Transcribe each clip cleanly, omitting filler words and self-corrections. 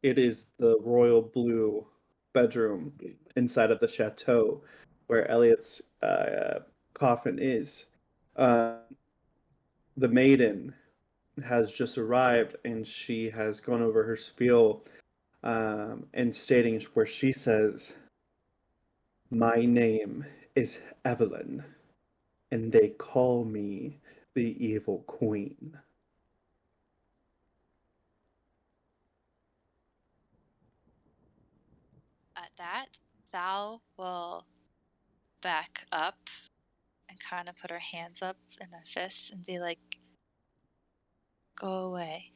It is the royal blue bedroom inside of the chateau where Eliot's coffin is. Uh, the maiden has just arrived and she has gone over her spiel and stating where she says, "My name is Evelyn, and they call me the Evil Queen." At that, Thal will back up and kind of put her hands up in her fists and be like, "Go away."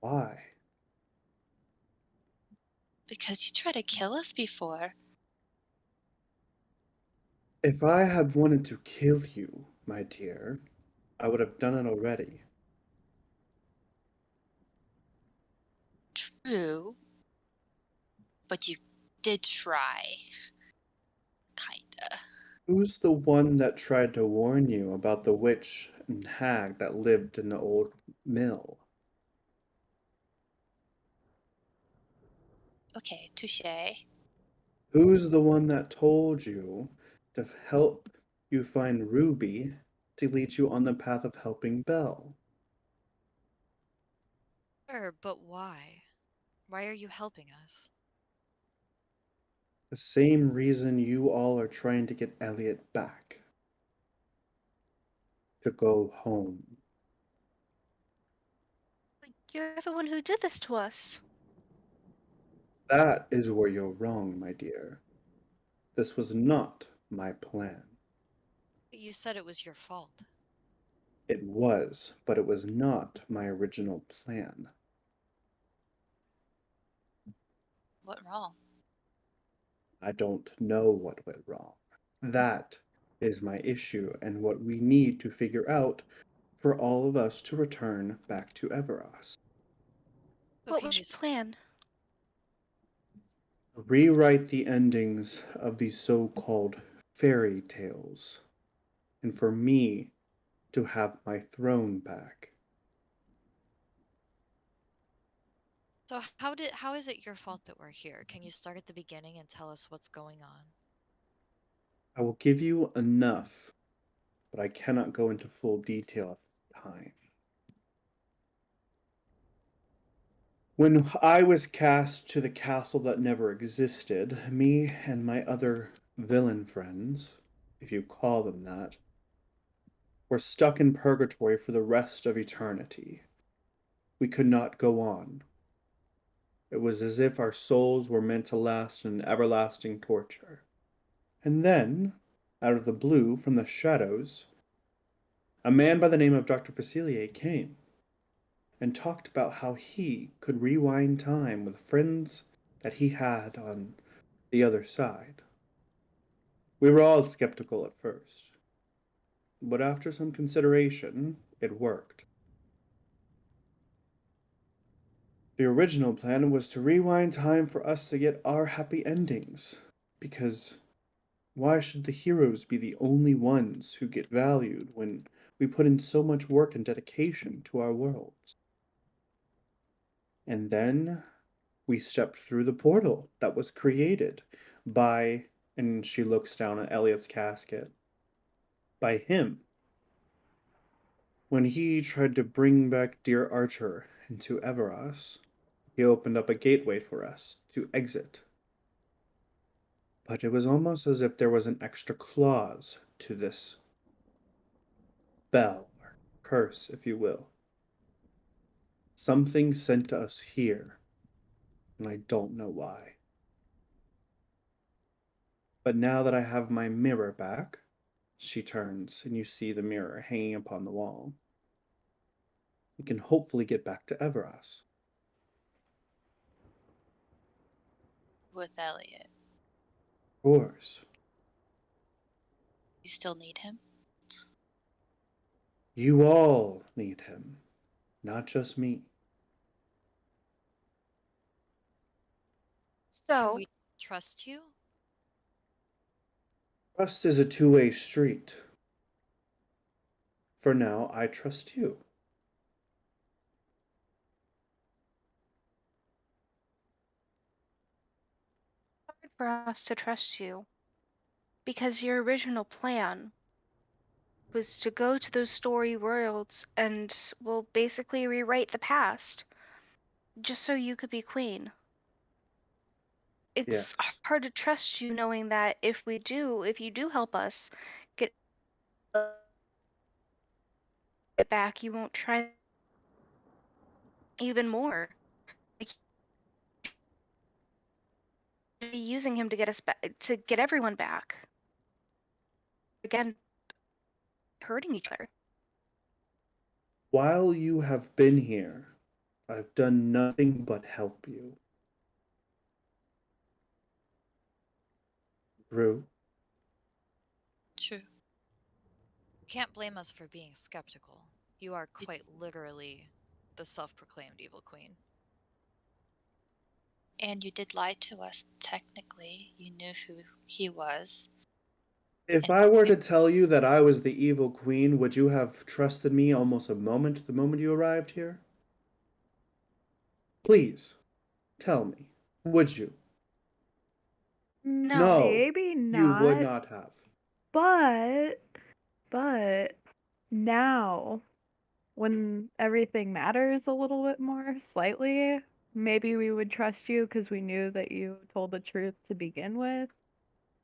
Why? Because you tried to kill us before. If I had wanted to kill you, my dear, I would have done it already. True. But you did try. Kinda. Who's the one that tried to warn you about the witch and hag that lived in the old mill? Okay, touche. Who's the one that told you to help you find Ruby to lead you on the path of helping Belle? Sure, but why? Why are you helping us? The same reason you all are trying to get Eliot back. To go home. You're the one who did this to us. That is where you're wrong, my dear. This was not my plan. You said it was your fault. It was, but it was not my original plan. What wrong? I don't know what went wrong. That is my issue and what we need to figure out for all of us to return back to Everas. So What can was you your plan? Rewrite the endings of these so-called fairy tales, and for me to have my throne back. So how is it your fault that we're here? Can you start at the beginning and tell us what's going on? I will give you enough, but I cannot go into full detail at this time. When I was cast to the castle that never existed, me and my other villain friends, if you call them that, were stuck in purgatory for the rest of eternity. We could not go on. It was as if our souls were meant to last in everlasting torture. And then, out of the blue, from the shadows, a man by the name of Dr. Facilier came and talked about how he could rewind time with friends that he had on the other side. We were all skeptical at first, but after some consideration, it worked. The original plan was to rewind time for us to get our happy endings, because why should the heroes be the only ones who get valued when we put in so much work and dedication to our worlds? And then we stepped through the portal that was created by, and she looks down at Eliot's casket, by him. When he tried to bring back dear Archer into Everas, he opened up a gateway for us to exit. But it was almost as if there was an extra clause to this spell, or curse, if you will. Something sent us here, and I don't know why. But now that I have my mirror back, she turns, and you see the mirror hanging upon the wall. We can hopefully get back to Everas. With Eliot. Of course. You still need him? You all need him, not just me. Can So, we trust you? Trust is a two-way street. For now, I trust you. for us to trust you. Because your original plan was to go to those story worlds and, well, basically rewrite the past. Just so you could be queen. It's Yes. hard to trust you knowing that if you do help us get it back, you won't try even more. Like, you'd be using him to get us back, to get everyone back. Again, hurting each other. While you have been here, I've done nothing but help you. Rue, True. You can't blame us for being skeptical. You are quite literally the self-proclaimed evil queen. And you did lie to us, technically. You knew who he was. if And I were to tell you that I was the evil queen, would you have trusted me almost the moment you arrived here? Please, tell me, would you? No. Maybe You would not, not have. but now, when everything matters a little bit more, slightly, maybe we would trust you because we knew that you told the truth to begin with,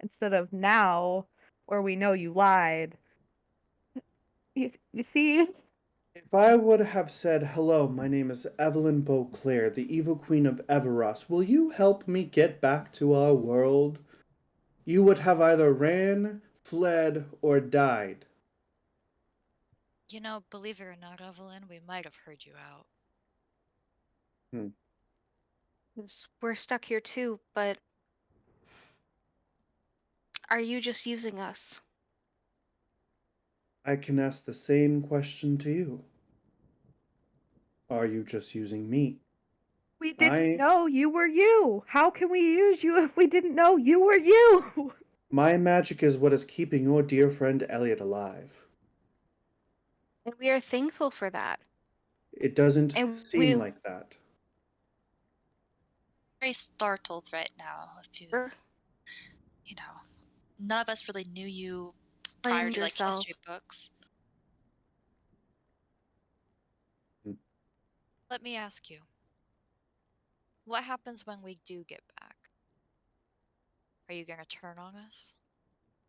instead of now, where we know you lied. You see? If I would have said, hello, my name is Evelyn Beauclair, the evil queen of Everas, will you help me get back to our world? You would have either ran, fled, or died. You know, believe it or not, Evelyn, we might have heard you out. 'Cause we're stuck here too, but are you just using us? I can ask the same question to you. Are you just using me? We didn't I know you were you. How can we use you if we didn't know you were you? My magic is what is keeping your dear friend Eliot alive. And we are thankful for that. It doesn't And seem like that. very startled right now. If you know, none of us really knew you prior blamed to like yourself. history books. Let me ask you, what happens when we do get back? Are you gonna turn on us?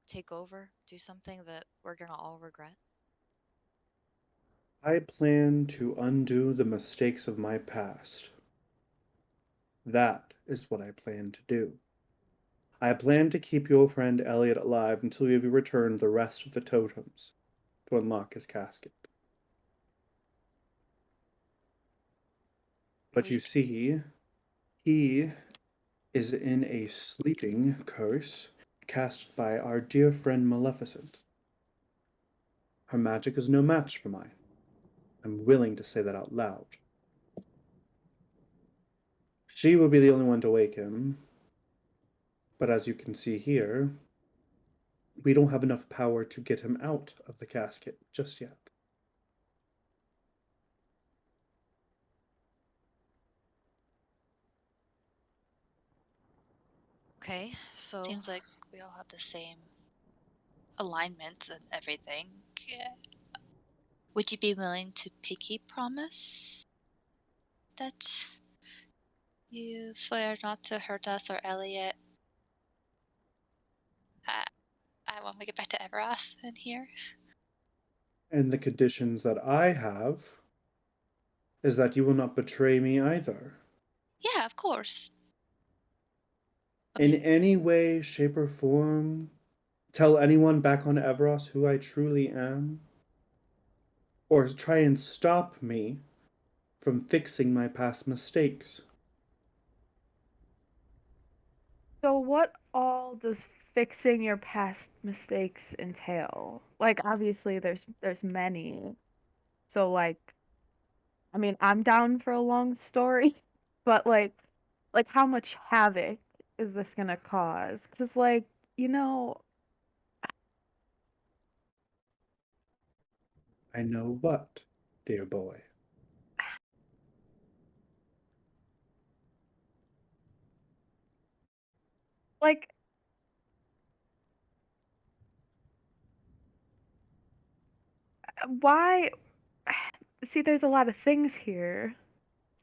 Take over? Do something that we're gonna all regret? I plan to undo the mistakes of my past. That is what I plan to do. I plan to keep your friend Eliot alive until you have returned the rest of the totems to unlock his casket. But you see, he is in a sleeping curse cast by our dear friend Maleficent. Her magic is no match for mine. I'm willing to say that out loud. She will be the only one to wake him, but as you can see here, we don't have enough power to get him out of the casket just yet. Okay, so Seems like we all have the same alignments and everything. Yeah. Would you be willing to pinky promise that you swear not to hurt us or Eliot? When we get back to Everas in here. And the conditions that I have is that you will not betray me either. Yeah, of course. In any way, shape, or form, tell anyone back on Everos who I truly am, or try and stop me from fixing my past mistakes. So what all does fixing your past mistakes entail? Like obviously there's many. So like I mean, I'm down for a long story, but like how much havoc is this going to cause? Cuz like, you know, I know what, dear boy. Like, why? See, there's a lot of things here.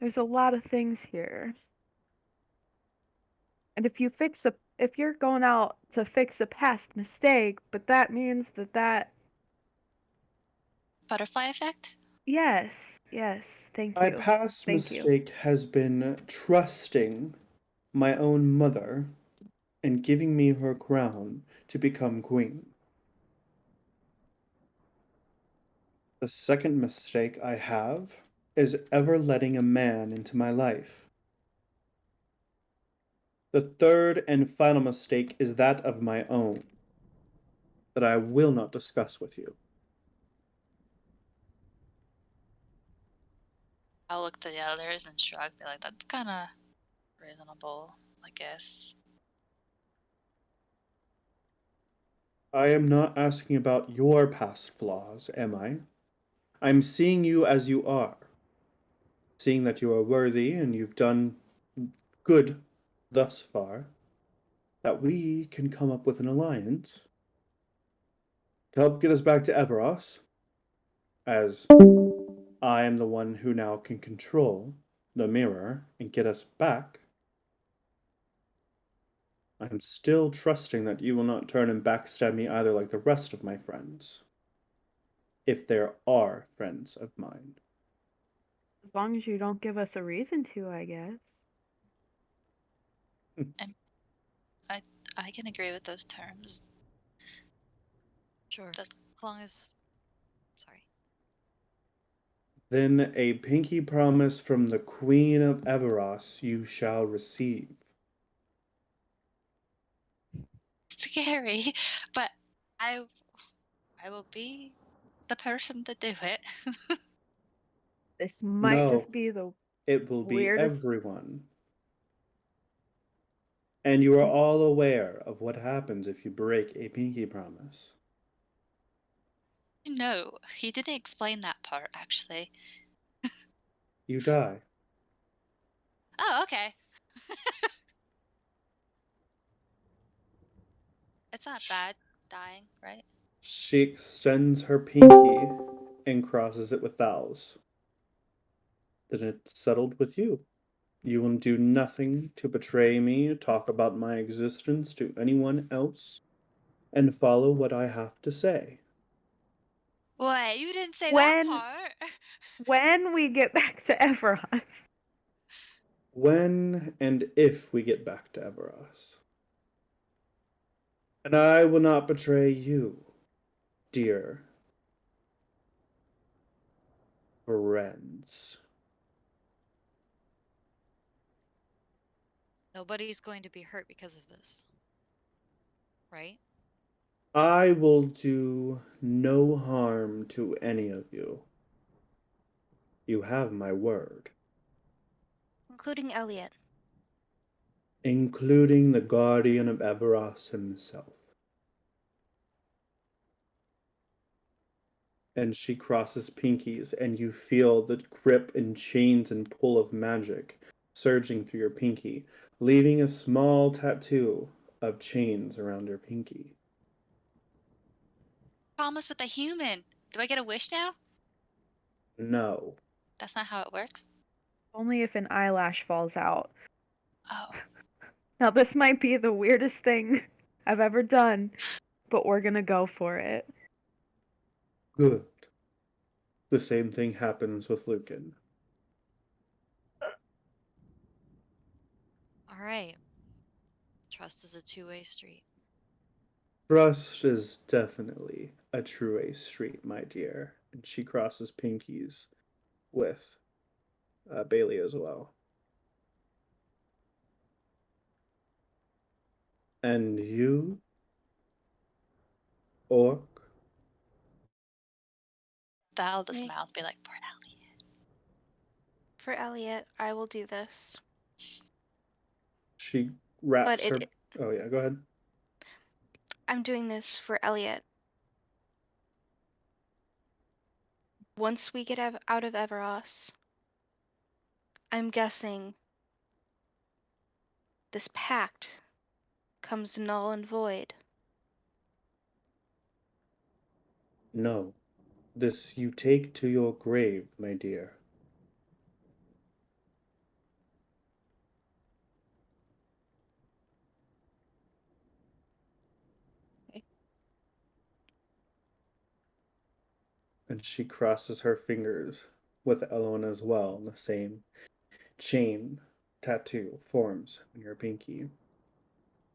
There's a lot of things here. And if you're going out to fix a past mistake, but that means that Butterfly effect? yes, thank My you. past Thank you. mistake has been trusting my own mother and giving me her crown to become queen. The second mistake I have is ever letting a man into my life. The third and final mistake is that of my own, that I will not discuss with you. I'll look to the others and shrug, be like, that's kind of reasonable, I guess. I am not asking about your past flaws, am I? I'm seeing you as you are, seeing that you are worthy and you've done good thus far, that we can come up with an alliance to help get us back to Everas, as I am the one who now can control the mirror and get us back. I'm still trusting that you will not turn and backstab me either like the rest of my friends, if there are friends of mine. As long as you don't give us a reason to, I guess. I can agree with those terms. Sure. Does- As long as. Sorry. Then a pinky promise from the Queen of Everas you shall receive. Scary, but I will be the person to do it. This might No, just be the it will be weirdest. everyone. And you are all aware of what happens if you break a pinky promise. No, he didn't explain that part, actually. You die. Oh, okay. It's not bad dying, right? She extends her pinky and crosses it with Thal's. Then it's settled with you. You will do nothing to betray me, talk about my existence to anyone else, and follow what I have to say. Wait, you didn't say that When part. when we get back to Everas. When and if we get back to Everas. And I will not betray you, dear friends. Nobody's going to be hurt because of this. Right? I will do no harm to any of you. You have my word, Including Eliot. including the guardian of Everas himself. And she crosses pinkies, and you feel the grip and chains and pull of magic surging through your pinky, leaving a small tattoo of chains around your pinky. Promise with a human. Do I get a wish now? No. That's not how it works. Only if an eyelash falls out. Oh, Now this might be the weirdest thing I've ever done, but we're gonna go for it. Good. The same thing happens with Lucan. Alright. Trust is a two-way street. Trust is definitely a true-way street, my dear. And she crosses pinkies with Bailey as well. And you, Orc? Thal this Me. mouth be like, poor Ellie. For Eliot, I will do this. She But wraps her. Oh, yeah, go ahead. I'm doing this for Eliot. Once we get out of Everos, I'm guessing this pact becomes null and void. No. This you take to your grave, my dear. Okay. And she crosses her fingers with Elowen as well. The same chain tattoo forms on your pinky.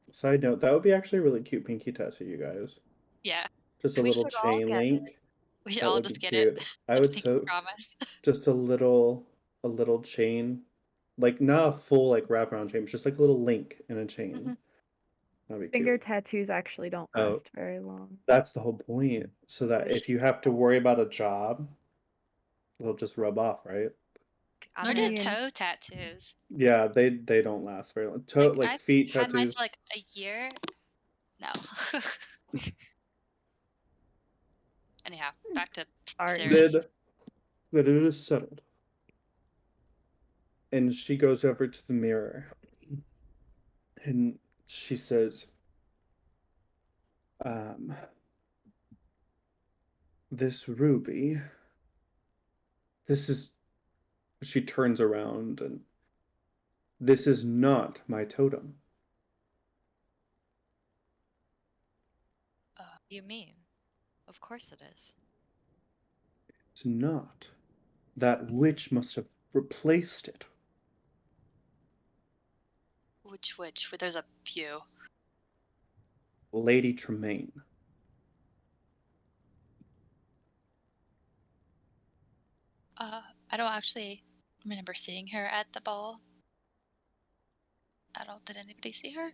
Side note, that would be actually a really cute pinky tattoo, you guys. Yeah. Just a We little should all chain get it. link. We should That all would be just get it. cute. I Let's would pinky so promise. just a little chain. Like not a full like wraparound chain, but just like a little link in a chain. Mhm. That'd be Finger cute. tattoos actually don't Oh. last very long. That's the whole point. So that We if should you have to worry about a job, it'll just rub off, right? I Nor don't do know. mean- toe tattoos. Yeah, they don't last very long. Like I've feet had mine tattoos. for like a year. No. Anyhow, back to Sorry. Sarah's. That it is settled. And she goes over to the mirror and she says, this ruby, this is, she turns around and this is not my totem. You mean? Of course it is. It's not. That witch must have replaced it. Which? There's a few. Lady Tremaine. I don't actually remember seeing her at the ball. Did anybody see her?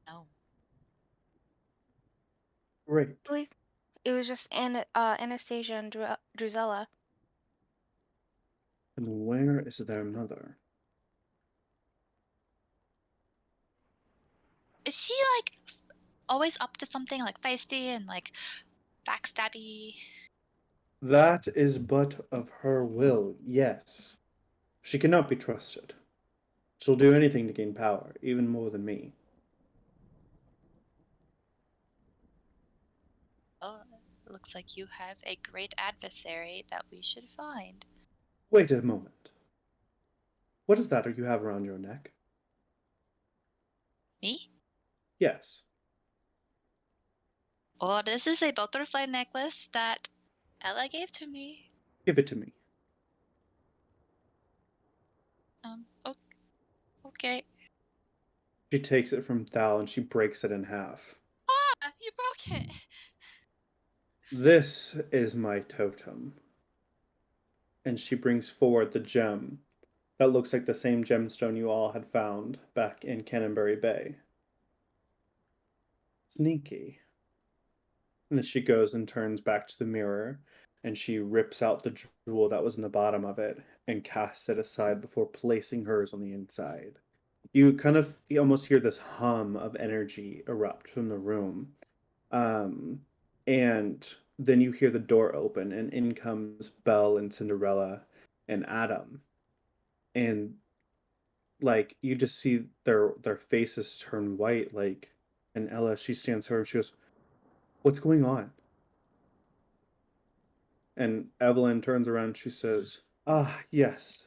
No. Great. I believe it was just Anastasia and Drusella. And where is their mother? Is she like always up to something like feisty and like backstabby? That is but of her will, yes. She cannot be trusted. She'll do anything to gain power, even more than me. Well, it looks like you have a great adversary that we should find. Wait a moment. What is that you have around your neck? Me? Yes. Oh, this is a butterfly necklace that Ella gave to me. Give it to me. Okay. She takes it from Thal and she breaks it in half. Ah, you broke it. This is my totem. And she brings forward the gem that looks like the same gemstone you all had found back in Canterbury Bay. Sneaky. And then she goes and turns back to the mirror and she rips out the jewel that was in the bottom of it and casts it aside before placing hers on the inside. You almost hear this hum of energy erupt from the room. And then you hear the door open and in comes Belle and Cinderella and Adam. And like you just see their faces turn white, like, and Ella, she stands over and she goes, what's going on? And Evelyn turns around and she says, ah, yes,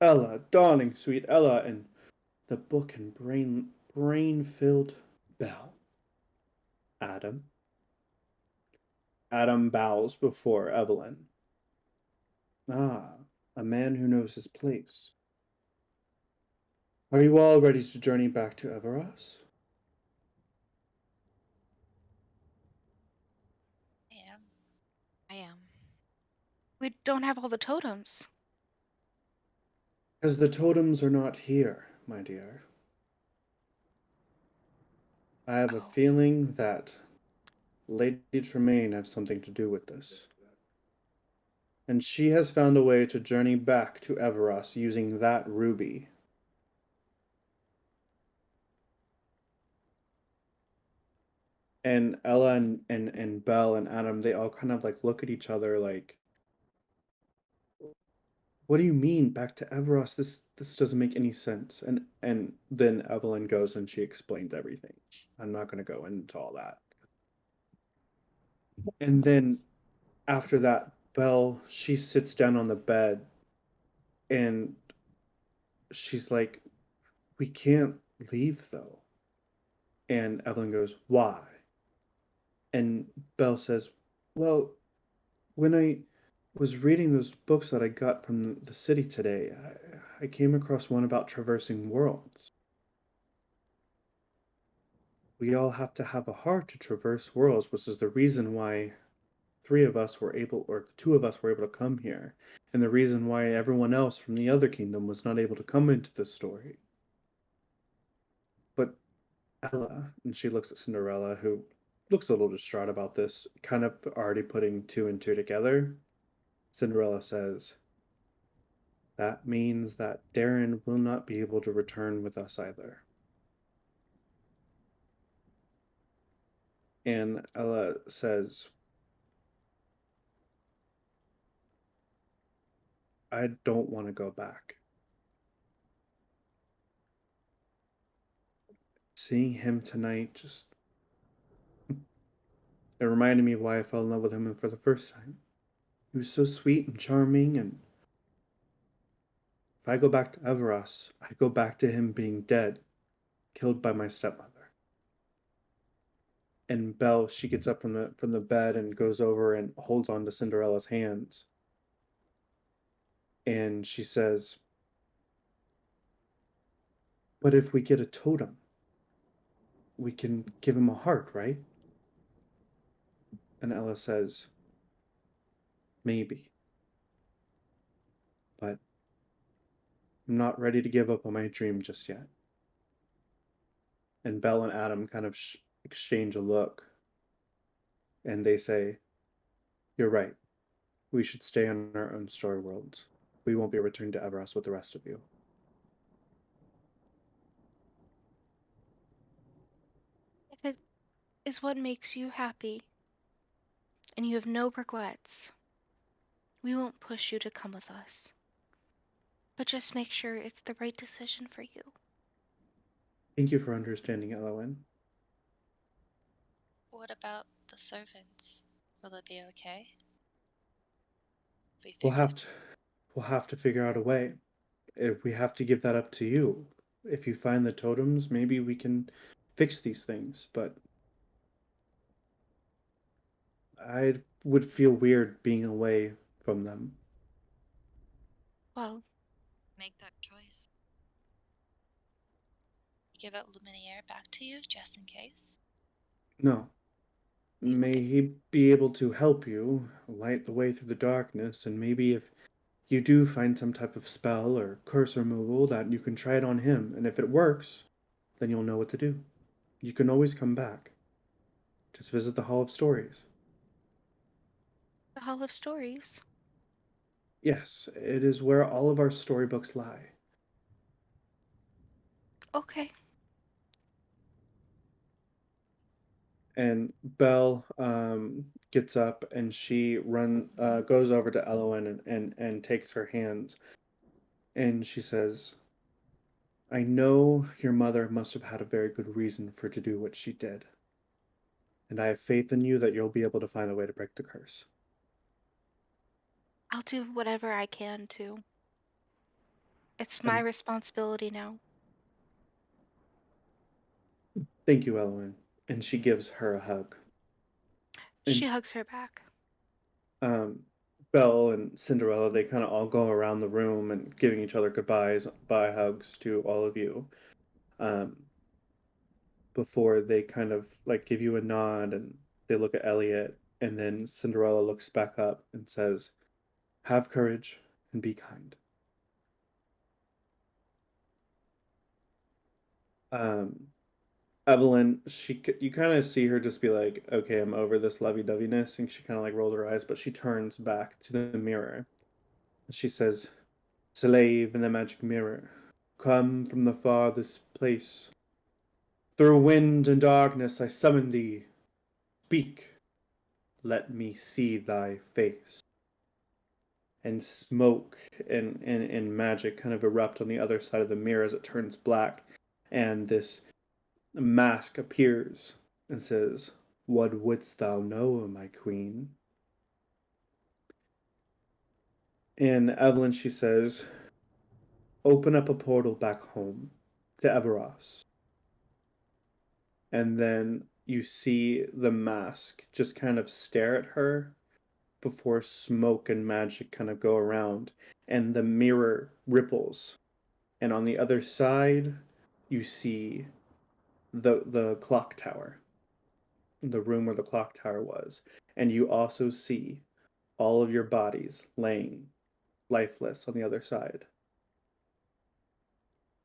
Ella, darling, sweet Ella, and the book and brain-filled Belle. Adam. Adam bows before Evelyn. Ah, a man who knows his place. Are you all ready to journey back to Everas? Yeah. I am. We don't have all the totems. As the totems are not here, my dear. I have a Oh. feeling that Lady Tremaine has something to do with this. And she has found a way to journey back to Everas using that ruby. And Ella and Belle and Adam, they all kind of like look at each other like, what do you mean back to Everas? This doesn't make any sense. And then Evelyn goes and she explains everything. I'm not going to go into all that. And then after that, Belle, she sits down on the bed and she's like, we can't leave though. And Evelyn goes, why? And Belle says, well, when I was reading those books that I got from the city today, I came across one about traversing worlds. We all have to have a heart to traverse worlds, which is the reason why two of us were able to come here, and the reason why everyone else from the other kingdom was not able to come into this story. But Ella, and she looks at Cinderella, who looks a little distraught about this, kind of already putting two and two together. Cinderella says, that means that Darren will not be able to return with us either. And Ella says, I don't want to go back. Seeing him tonight just it reminded me of why I fell in love with him for the first time. He was so sweet and charming, and if I go back to Everas, I go back to him being dead, killed by my stepmother. And Belle, she gets up from the bed and goes over and holds on to Cinderella's hands. And she says, but if we get a totem, we can give him a heart, right? And Ella says, maybe. But I'm not ready to give up on my dream just yet. And Belle and Adam kind of exchange a look. And they say, you're right. We should stay in our own story worlds. We won't be returned to Everas with the rest of you. If it is what makes you happy and you have no regrets, we won't push you to come with us. But just make sure it's the right decision for you. Thank you for understanding, Elowen. What about the servants? Will it be okay? We We'll fix have to we'll have to figure out a way. If we have to give that up to you. If you find the totems, maybe we can fix these things, but I would feel weird being away from them. Well, Make that choice. give out Luminaire back to you just in case. No. You May he be able to help you light the way through the darkness, and maybe if you do find some type of spell or curse removal, that you can try it on him, and if it works, then you'll know what to do. You can always come back. Just visit the Hall of Stories. the Hall of Stories. Yes, it is where all of our storybooks lie. Okay. And Belle gets up and she goes over to Elowen and takes her hands. And she says, I know your mother must have had a very good reason for to do what she did. And I have faith in you that you'll be able to find a way to break the curse. I'll do whatever I can to. It's my And responsibility now. thank you, Elowen. And she gives her a hug. She And hugs her back. um, Belle and Cinderella, they kind of all go around the room and giving each other bye hugs to all of you. Um, before they kind of like give you a nod and they look at Eliot, and then Cinderella looks back up and says, have courage and be kind. Um, Evelyn, you kind of see her just be like, okay, I'm over this lovey-doveyness, and she kind of like rolls her eyes, but she turns back to the mirror. She says, slave in the magic mirror, come from the farthest place. Through wind and darkness I summon thee. Speak, let me see thy face. and smoke and magic kind of erupt on the other side of the mirror as it turns black, and this mask appears and says, "What wouldst thou know, my queen?" And Evelyn, she says, "Open up a portal back home to Everas." And then you see the mask just kind of stare at her before smoke and magic kind of go around, and the mirror ripples. And on the other side, you see the clock tower, the room where the clock tower was. And you also see all of your bodies laying lifeless on the other side.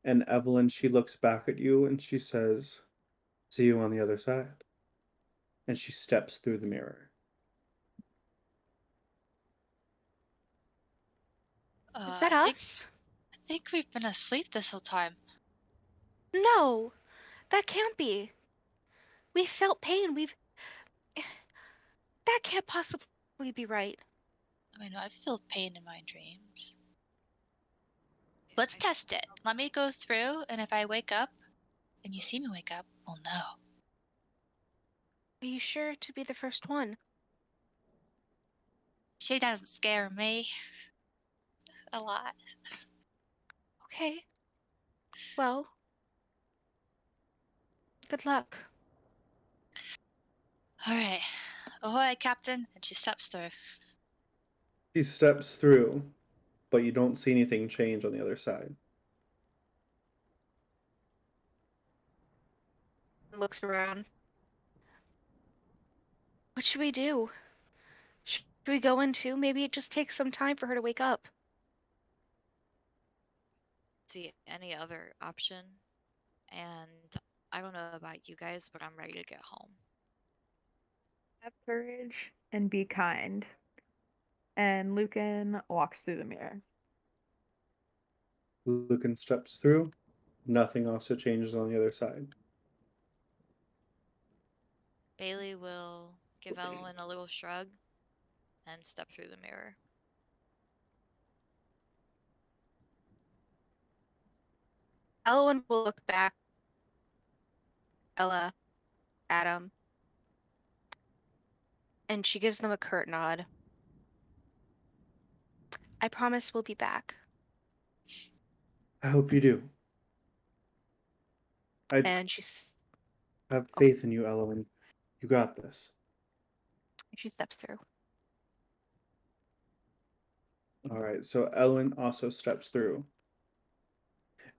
And Evelyn, she looks back at you and she says, "See you on the other side." And she steps through the mirror. Is that I think us? we've been asleep this whole time. No, that can't be. We felt pain. That can't possibly be right. I mean, I feel pain in my dreams. Let's test it. Let me go through, and if I wake up, and you see me wake up, we'll know. Are you sure to be the first one? She doesn't scare me a lot. Okay. Well, good luck. All right. Ahoy, Captain. And she steps through. She steps through, but you don't see anything change on the other side. Looks around. What should we do? Should we go in too? Maybe it just takes some time for her to wake up. See any other option, and I don't know about you guys, but I'm ready to get home. Have courage and be kind. And Lucan walks through the mirror. Lucan steps through. Nothing also changes on the other side. Bailey will give Elowen a little shrug and step through the mirror. Elowen will look back. Ella, Adam, and she gives them a curt nod. I promise we'll be back. I hope you do. I And she's have faith in you, Elowen. You got this. she steps through. All right, so Ellen also steps through.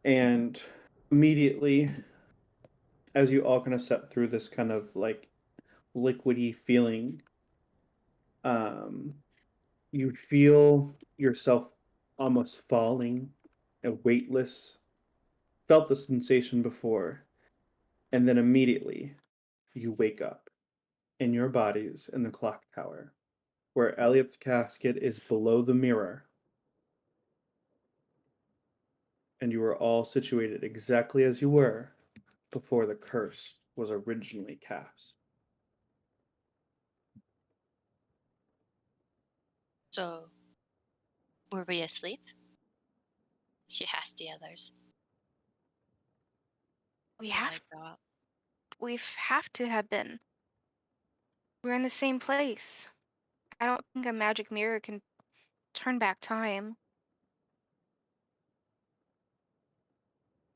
And immediately, as you all kind of step through this kind of like liquidy feeling, um, you feel yourself almost falling and weightless. Felt the sensation before, and then immediately you wake up in your bodies in the clock tower, where Eliot's casket is below the mirror, and you are all situated exactly as you were before the curse was originally cast. So, were we asleep? She asked the others. We Something have like that. have to have been. We're in the same place. I don't think a magic mirror can turn back time.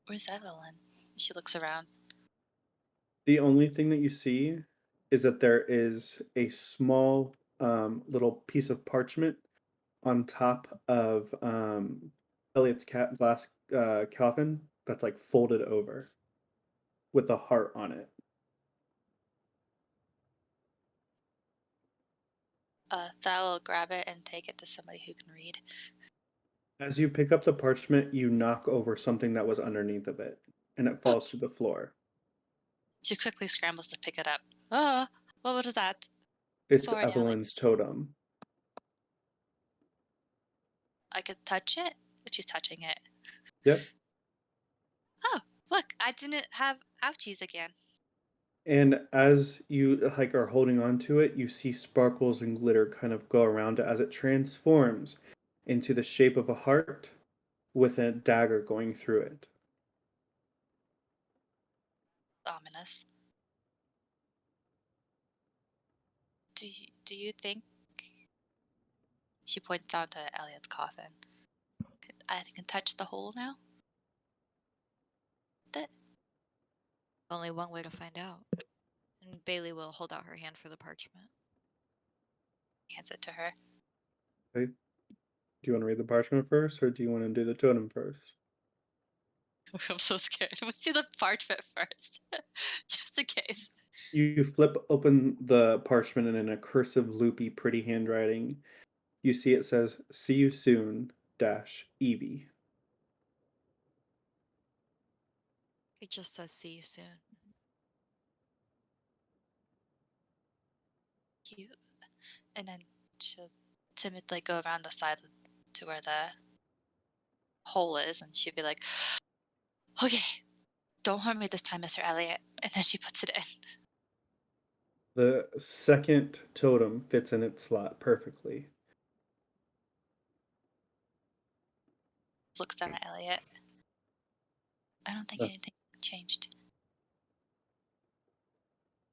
Where's Evelyn? She looks around. The only thing that you see is that there is a small little piece of parchment on top of Eliot's glass coffin that's like folded over with a heart on it. Thal will grab it and take it to somebody who can read. As you pick up the parchment, you knock over something that was underneath of it, and it falls to the floor. She quickly scrambles to pick it up. Oh, what is that? It's Sorry, Allie. Evelyn's totem. I could touch it, but she's touching it. Yep. Oh, look, I didn't have ouchies again. And as you like are holding on to it, you see sparkles and glitter kind of go around it as it transforms into the shape of a heart with a dagger going through it. Ominous. Do you think, she points down to Eliot's coffin, I can touch the hole now? Only one way to find out. And Bailey will hold out her hand for the parchment. Hands it to her. Okay. Do you want to read the parchment first, or do you want to do the totem first? I'm so scared. Let's do the parchment first, just in case. You flip open the parchment, and in a cursive, loopy, pretty handwriting, you see it says, "See you soon, Evie." It just says see you soon. Cute. And then she'll timidly go around the side to where the hole is, and she'll be like, okay, don't harm me this time, Mr. Eliot. And then she puts it in. The second totem fits in its slot perfectly. Looks down at Eliot. I don't think Uh. anything changed.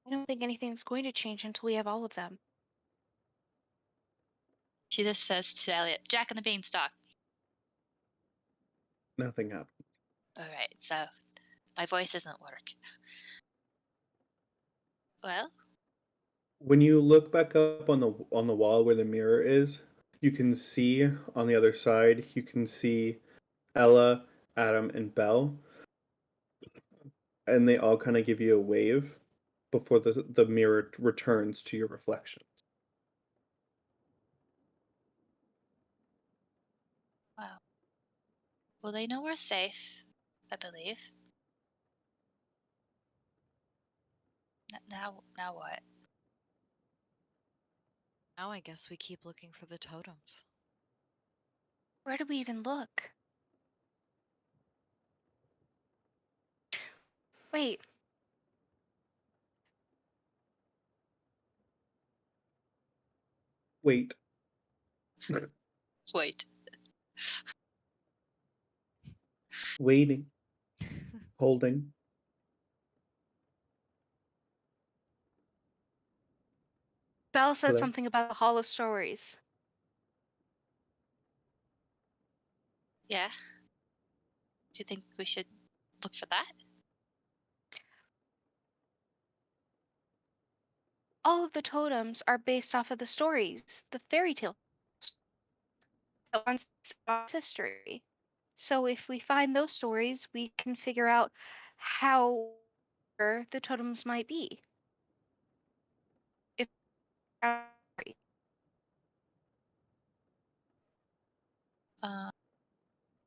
I don't think anything's going to change until we have all of them. She just says to Eliot, Jack and the Beanstalk. Nothing happened. Alright, so my voice doesn't work. Well, When you look back up on the wall where the mirror is, you can see on the other side, you can see Ella, Adam, and Belle. And they all kind of give you a wave before the mirror returns to your reflections. wow. Well, they know we're safe, I believe. Now what? Now I guess we keep looking for the totems. Where do we even look? Wait, Wait. Wait. Waiting. Holding. Belle said Hello? something about the Hall of Stories. Yeah? Do you think we should look for that? All of the totems are based off of the stories, the fairy tale that once lost history. So if we find those stories, we can figure out how the totems might be. If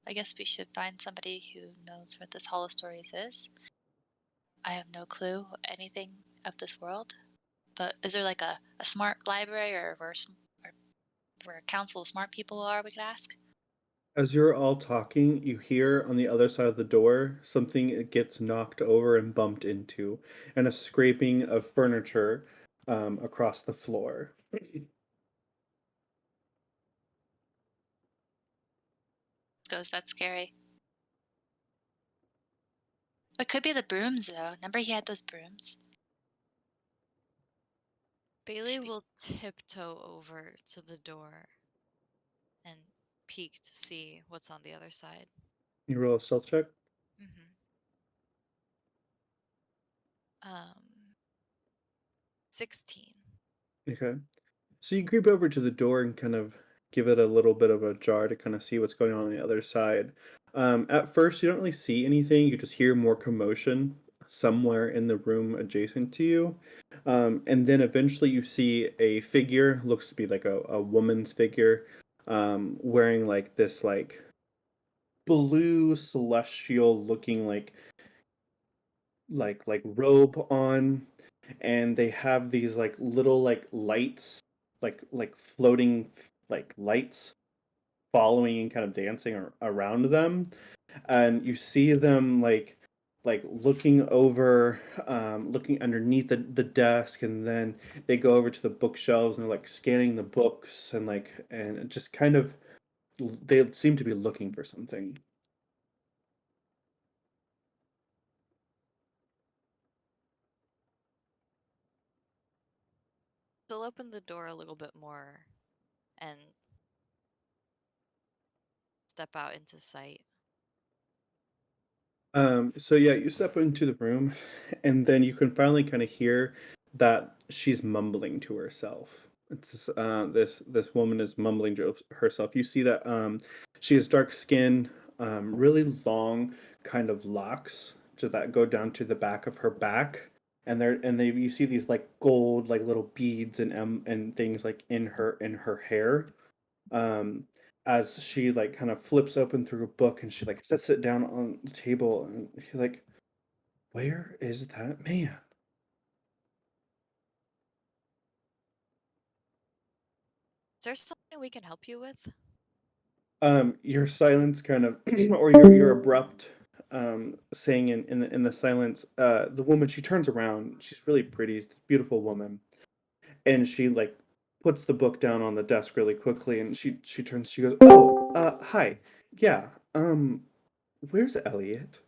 I guess we should find somebody who knows where this Hall of Stories is. I have no clue anything of this world. But is there like a smart library or where a council of smart people are we could ask? As you're all talking, you hear on the other side of the door something gets knocked over and bumped into, and a scraping of furniture across the floor. Goes that scary? It could be the brooms though. Remember he had those brooms? Bailey will tiptoe over to the door and peek to see what's on the other side. You roll a stealth check. Mm-hmm. 16. Okay. So you creep over to the door and kind of give it a little bit of a jar to kind of see what's going on the other side. At first, you don't really see anything. You just hear more commotion somewhere in the room adjacent to you. And then eventually you see a figure, looks to be like a woman's figure, wearing like this like blue celestial looking like robe on, and they have these like little like lights, like floating like lights following and kind of dancing around them, and you see them like looking over, looking underneath the desk, and then they go over to the bookshelves and they're like scanning the books and like and just kind of They seem to be looking for something. She'll open the door a little bit more and step out into sight. So yeah, you step into the room, and then you can finally kind of hear that she's mumbling to herself. It's this woman is mumbling to herself. You see that she has dark skin, really long kind of locks that go down to the back of her back, and they you see these like gold like little beads and things like in her hair. Um, as she like kind of flips open through a book and she like sets it down on the table and she's like, "Where is that man?" Is there something we can help you with? Your silence kind of, or your abrupt saying in the silence. The woman, she turns around. She's really pretty, beautiful woman, and she like puts the book down on the desk really quickly, and she turns. She goes, "Oh, hi, yeah. Where's Eliot?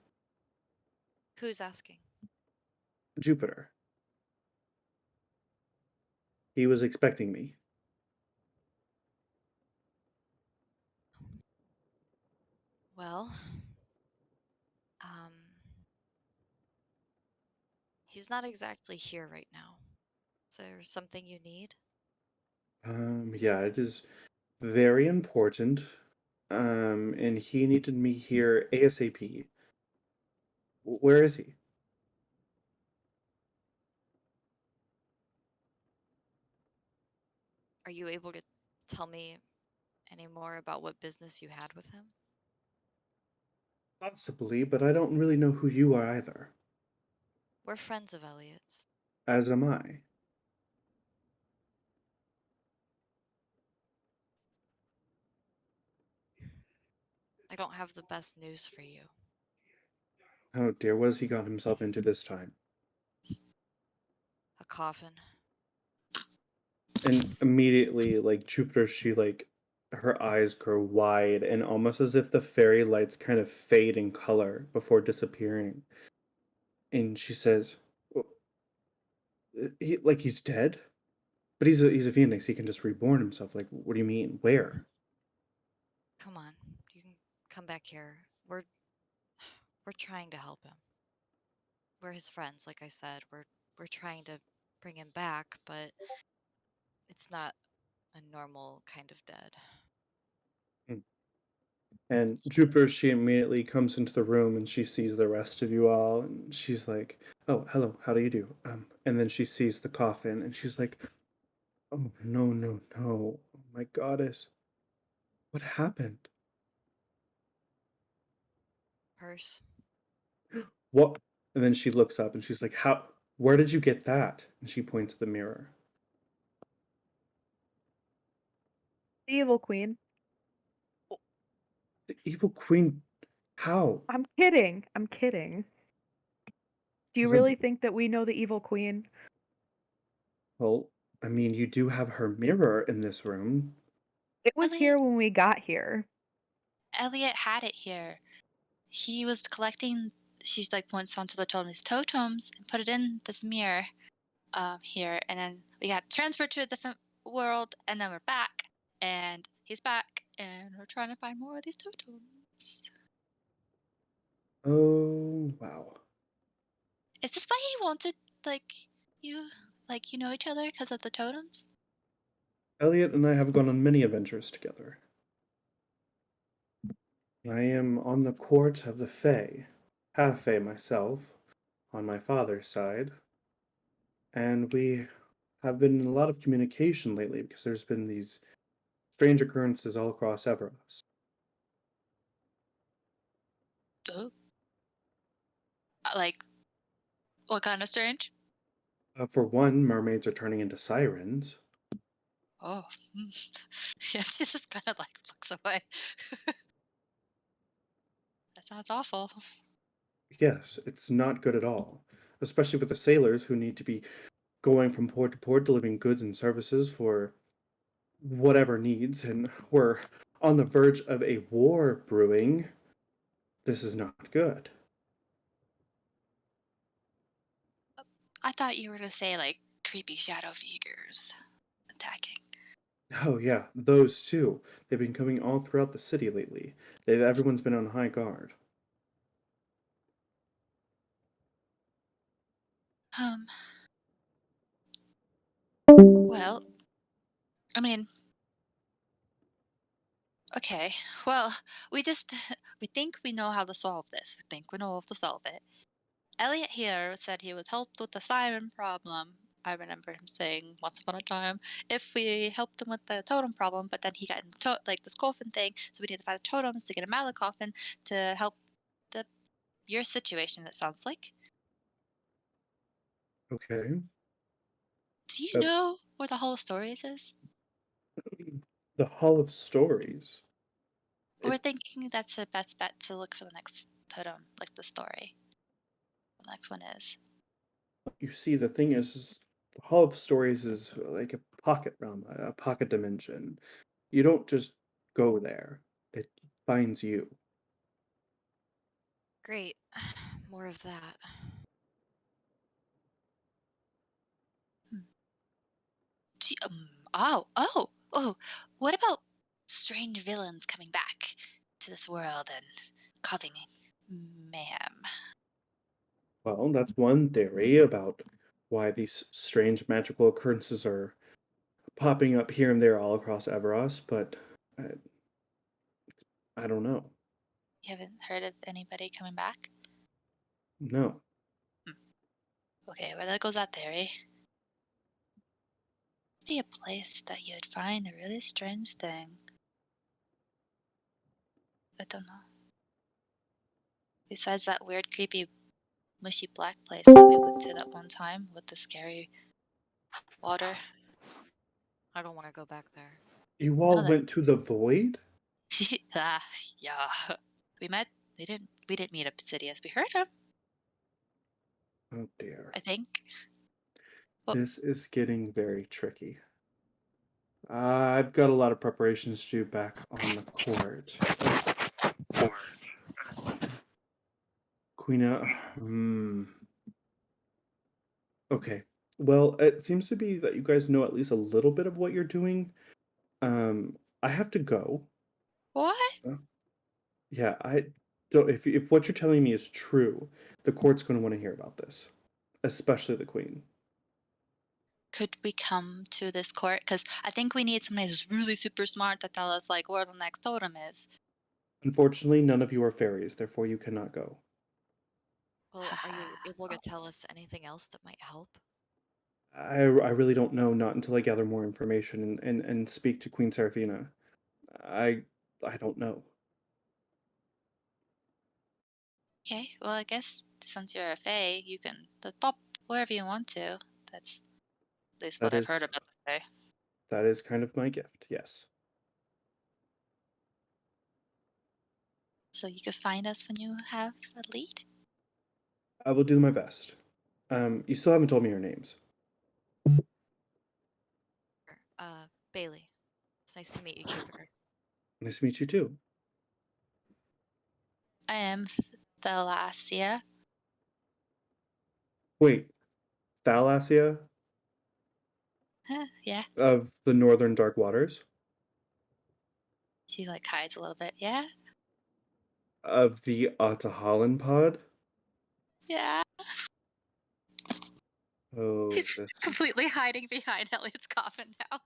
Who's asking? Jupiter. He was expecting me." Well, um, he's not exactly here right now. Is there something you need? Yeah, it is very important. And he needed me here ASAP. Where is he? Are you able to tell me any more about what business you had with him? Possibly, but I don't really know who you are either. We're friends of Eliot's. As am I. I don't have the best news for you. Oh dear, what has he got himself into this time? A coffin. And immediately, like Jupiter, she like her eyes grow wide and almost as if the fairy lights kind of fade in color before disappearing. And she says, "Oh, like he's dead? But he's a phoenix. He can just reborn himself. Like, what do you mean? Where?" Come on, you can come back here. We're trying to help him. We're his friends, like I said. We're trying to bring him back, but it's not a normal kind of dead. And Jupiter, she immediately comes into the room and she sees the rest of you all, and she's like, "Oh, hello, how do you do?" And then she sees the coffin, and she's like, "Oh, no, no, no, oh, my goddess, what happened? Purse. What?" And then she looks up and she's like, "How? Where did you get that?" And she points at the mirror. The evil queen. The evil queen? How? I'm kidding. I'm kidding. Do you really think that we know the evil queen? Well, I mean, you do have her mirror in this room. It was Eliot, here when we got here. Eliot had it here. He was collecting. She like points onto the totems and put it in this mirror here, and then we got transferred to a different world, and then we're back, and he's back, and we're trying to find more of these totems. Oh, wow. Is this why he wanted like you, like you know each other because of the totems? Elliot and I have gone on many adventures together. I am on the court of the Fae, half Fae myself, on my father's side, and we have been in a lot of communication lately because there's been these strange occurrences all across Everas. Oh. Like what kind of strange? For one, mermaids are turning into sirens. Oh, yeah. She just kind of like looks away. That sounds awful. Yes, it's not good at all, especially with the sailors who need to be going from port to port delivering goods and services for whatever needs, and we're on the verge of a war brewing. This is not good. I thought you were to say, like, creepy shadow figures attacking. Oh yeah, those too. They've been coming all throughout the city lately. Everyone's been on high guard. Well, I mean, okay. Well, we just we think we know how to solve this. We think we know how to solve it. Eliot here said he would help with the siren problem. I remember him saying once upon a time if we helped him with the totem problem, but then he got into like this coffin thing, so we need to find the totems to get him out of the coffin to help the your situation. It sounds like. Okay. Do you Uh, know where the Hall of Stories is? the Hall of Stories. We're It, thinking that's the best bet to look for the next totem, like the story. The next one is. you see, the thing is the Hall of Stories is like a pocket realm, a pocket dimension. You don't just go there. It finds you. Great. More of that. Oh. What about strange villains coming back to this world and causing mayhem? Well, that's one theory about why these strange magical occurrences are popping up here and there all across Everas, but I, I don't know. You haven't heard of anybody coming back? No. Okay, well, there goes that theory. Be a place that you'd find a really strange thing. I don't know. Besides that weird, creepy, mushy black place that we went to that one time with the scary water. I don't want to go back there. You all No, that. went to the void? Yeah. We met. We didn't meet Obsidious. We heard him. Oh dear. I think. Well, This is getting very tricky. I've got a lot of preparations due back on the court. Queena, okay. Well, it seems to be that you guys know at least a little bit of what you're doing. I have to go. what? Uh, Yeah, I don't. If what you're telling me is true, the court's going to want to hear about this, especially the queen. Could we come to this court? Because I think we need somebody who's really super smart to tell us like where the next totem is. Unfortunately, none of you are fairies, therefore you cannot go. Well, are you able to tell us anything else that might help? I really don't know, not until I gather more information and speak to Queen Seraphina. I I don't know. Okay, well, I guess since you're a fae, you can just pop wherever you want to. That's at least what That I've heard is about the fae. that is kind of my gift. Yes. So you could find us when you have a lead. I will do my best. You still haven't told me your names. Bailey. It's nice to meet you, Jupiter. Nice to meet you too. I am Thalasia. Wait, Thalasia Yeah, of the Northern Dark Waters? she like hides a little bit. Yeah, Of the Otahalan pod? yeah. Oh, She's this. completely hiding behind Elliot's coffin now.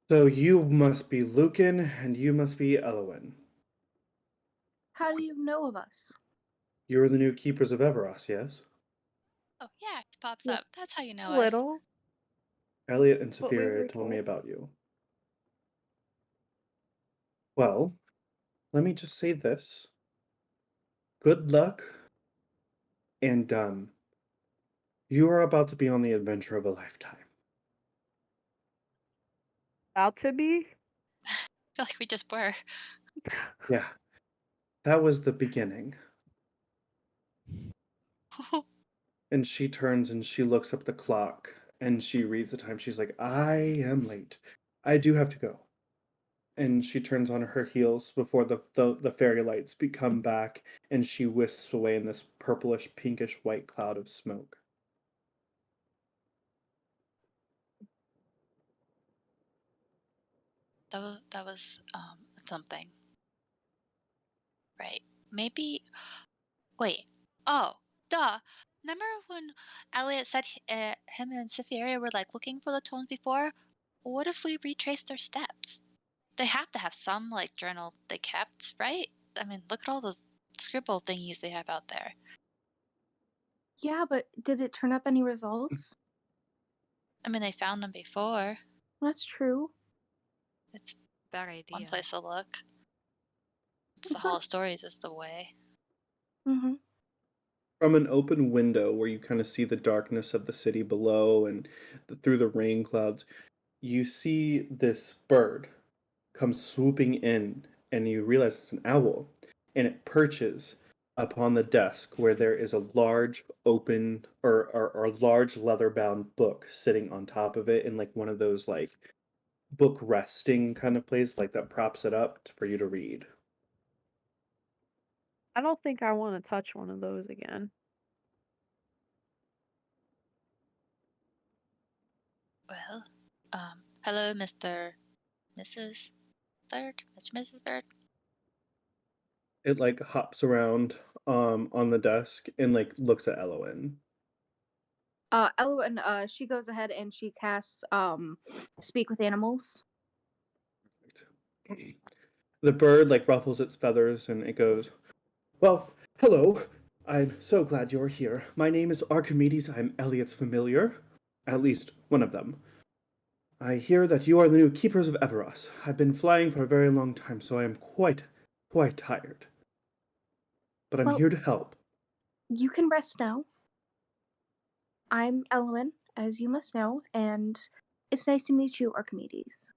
So you must be Lucan and you must be Elowen. How do you know of us? You're the new keepers of Everas, yes? Oh yeah, it pops Well, up. That's how you know us. little, Eliot and what we Sapphiria were told me told. about you. Well, let me just say this. Good luck, and you are about to be on the adventure of a lifetime. About to be? I feel like we just were. Yeah, that was the beginning. And she turns and she looks up the clock and she reads the time. She's like, I am late. I do have to go. And she turns on her heels before the fairy lights come back, and she wisps away in this purplish, pinkish, white cloud of smoke. That was something. Right. Maybe. Wait. Oh, duh. Remember when Eliot said him and Sapphiria were like looking for the totems before? What if we retrace their steps? They have to have some like journal they kept, right? I mean, look at all those scribble thingies they have out there. Yeah, but did it turn up any results? I mean, they found them before. That's true. It's Bad one idea. place to look. It's the Hall of Stories is the way. Mm-hmm. From an open window where you kind of see the darkness of the city below and through the rain clouds, you see this bird come swooping in, and you realize it's an owl, and it perches upon the desk where there is a large open or large leather-bound book sitting on top of it in like one of those like book resting kind of place, like that props it up for you to read. I don't think I want to touch one of those again. Well, hello, Mrs. Bird, Mr. Mrs. Bird. It like hops around on the desk and like looks at Elowen. Elowen, she goes ahead and she casts speak with animals. The bird like ruffles its feathers and it goes, "Well, hello. I'm so glad you're here. My name is Archimedes. I'm Eliot's familiar. At least one of them. I hear that you are the new keepers of Everas. I've been flying for a very long time, so I am quite tired. But I'm Well, here to help." you can rest now. I'm Elowen, as you must know, and it's nice to meet you, Archimedes.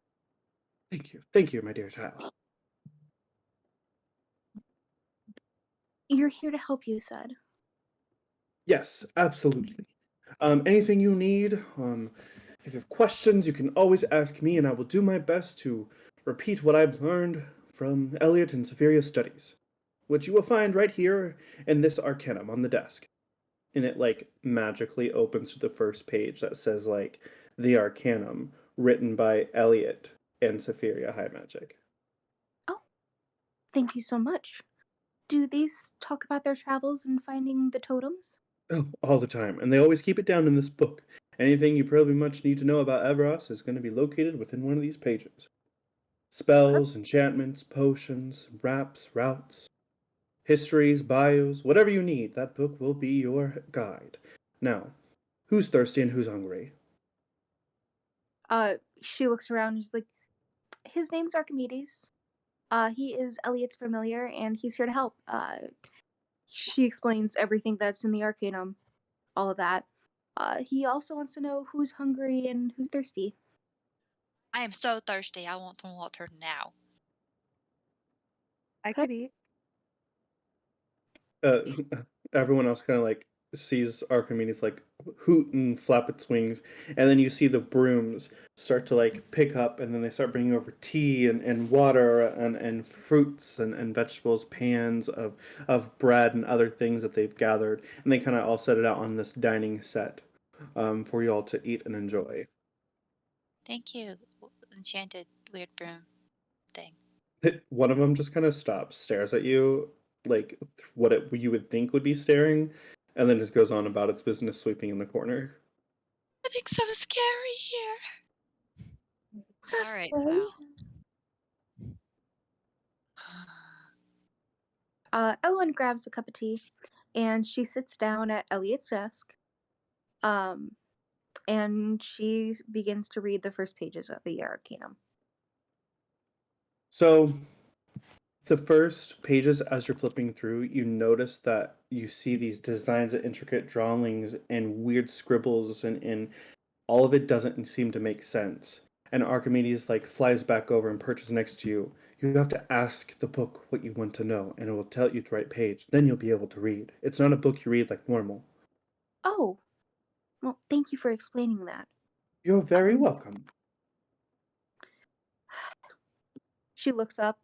Thank you, my dear child. You're here to help, you said. Yes, absolutely. Anything you need, if you have questions, you can always ask me, and I will do my best to repeat what I've learned from Eliot and Sapphiria studies, which you will find right here in this Arcanum on the desk. And it like magically opens to the first page that says like the Arcanum, written by Eliot and Sapphiria High Magic. Oh, thank you so much. Do these talk about their travels and finding the totems? Oh, all the time, and they always keep it down in this book. Anything you probably much need to know about Everas is going to be located within one of these pages. Spells, enchantments, potions, raps, routes, histories, bios, whatever you need, that book will be your guide. Now, who's thirsty and who's hungry? She looks around and she's like, his name's Archimedes. He is Eliot's familiar and he's here to help. She explains everything that's in the Arcanum, all of that. He also wants to know who's hungry and who's thirsty. I am so thirsty. I want some water now. I Okay. could eat. Uh, Everyone else kind of like sees Archimedes like hoot and flap its wings, and then you see the brooms start to like pick up, and then they start bringing over tea and water and fruits and vegetables, pans of bread and other things that they've gathered, and they kind of all set it out on this dining set for you all to eat and enjoy. Thank you, enchanted weird broom thing. One of them just kind of stops, stares at you like what you would think would be staring, and then just goes on about its business, sweeping in the corner. Everything's so scary here. All right, Thal. Elowen grabs a cup of tea and she sits down at Eliot's desk. And she begins to read the first pages of the Arcanum. So, the first pages, as you're flipping through, you notice that you see these designs and intricate drawings and weird scribbles, and all of it doesn't seem to make sense. And Archimedes like flies back over and perches next to you. You have to ask the book what you want to know, and it will tell you the right page. Then you'll be able to read. It's not a book you read like normal. Oh, well, thank you for explaining that. You're very Um, welcome. She looks up.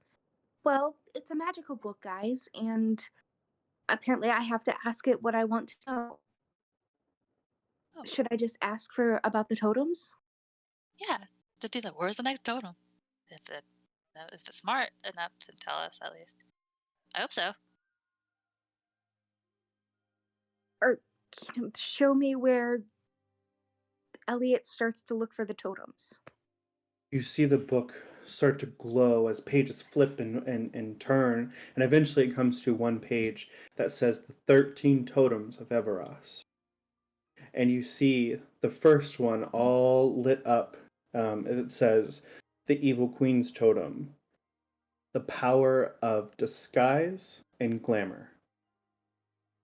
Well, it's a magical book, guys, and apparently I have to ask it what I want to know. Oh, Should I just ask for about the totems? yeah. To be like, where's the next totem? If it's smart enough to tell us, at least. I hope so. Or show me where Eliot starts to look for the totems. You see the book start to glow as pages flip and turn, and eventually it comes to one page that says the 13 totems of Everas. And you see the first one all lit up. It says the Evil Queen's totem, the power of disguise and glamour.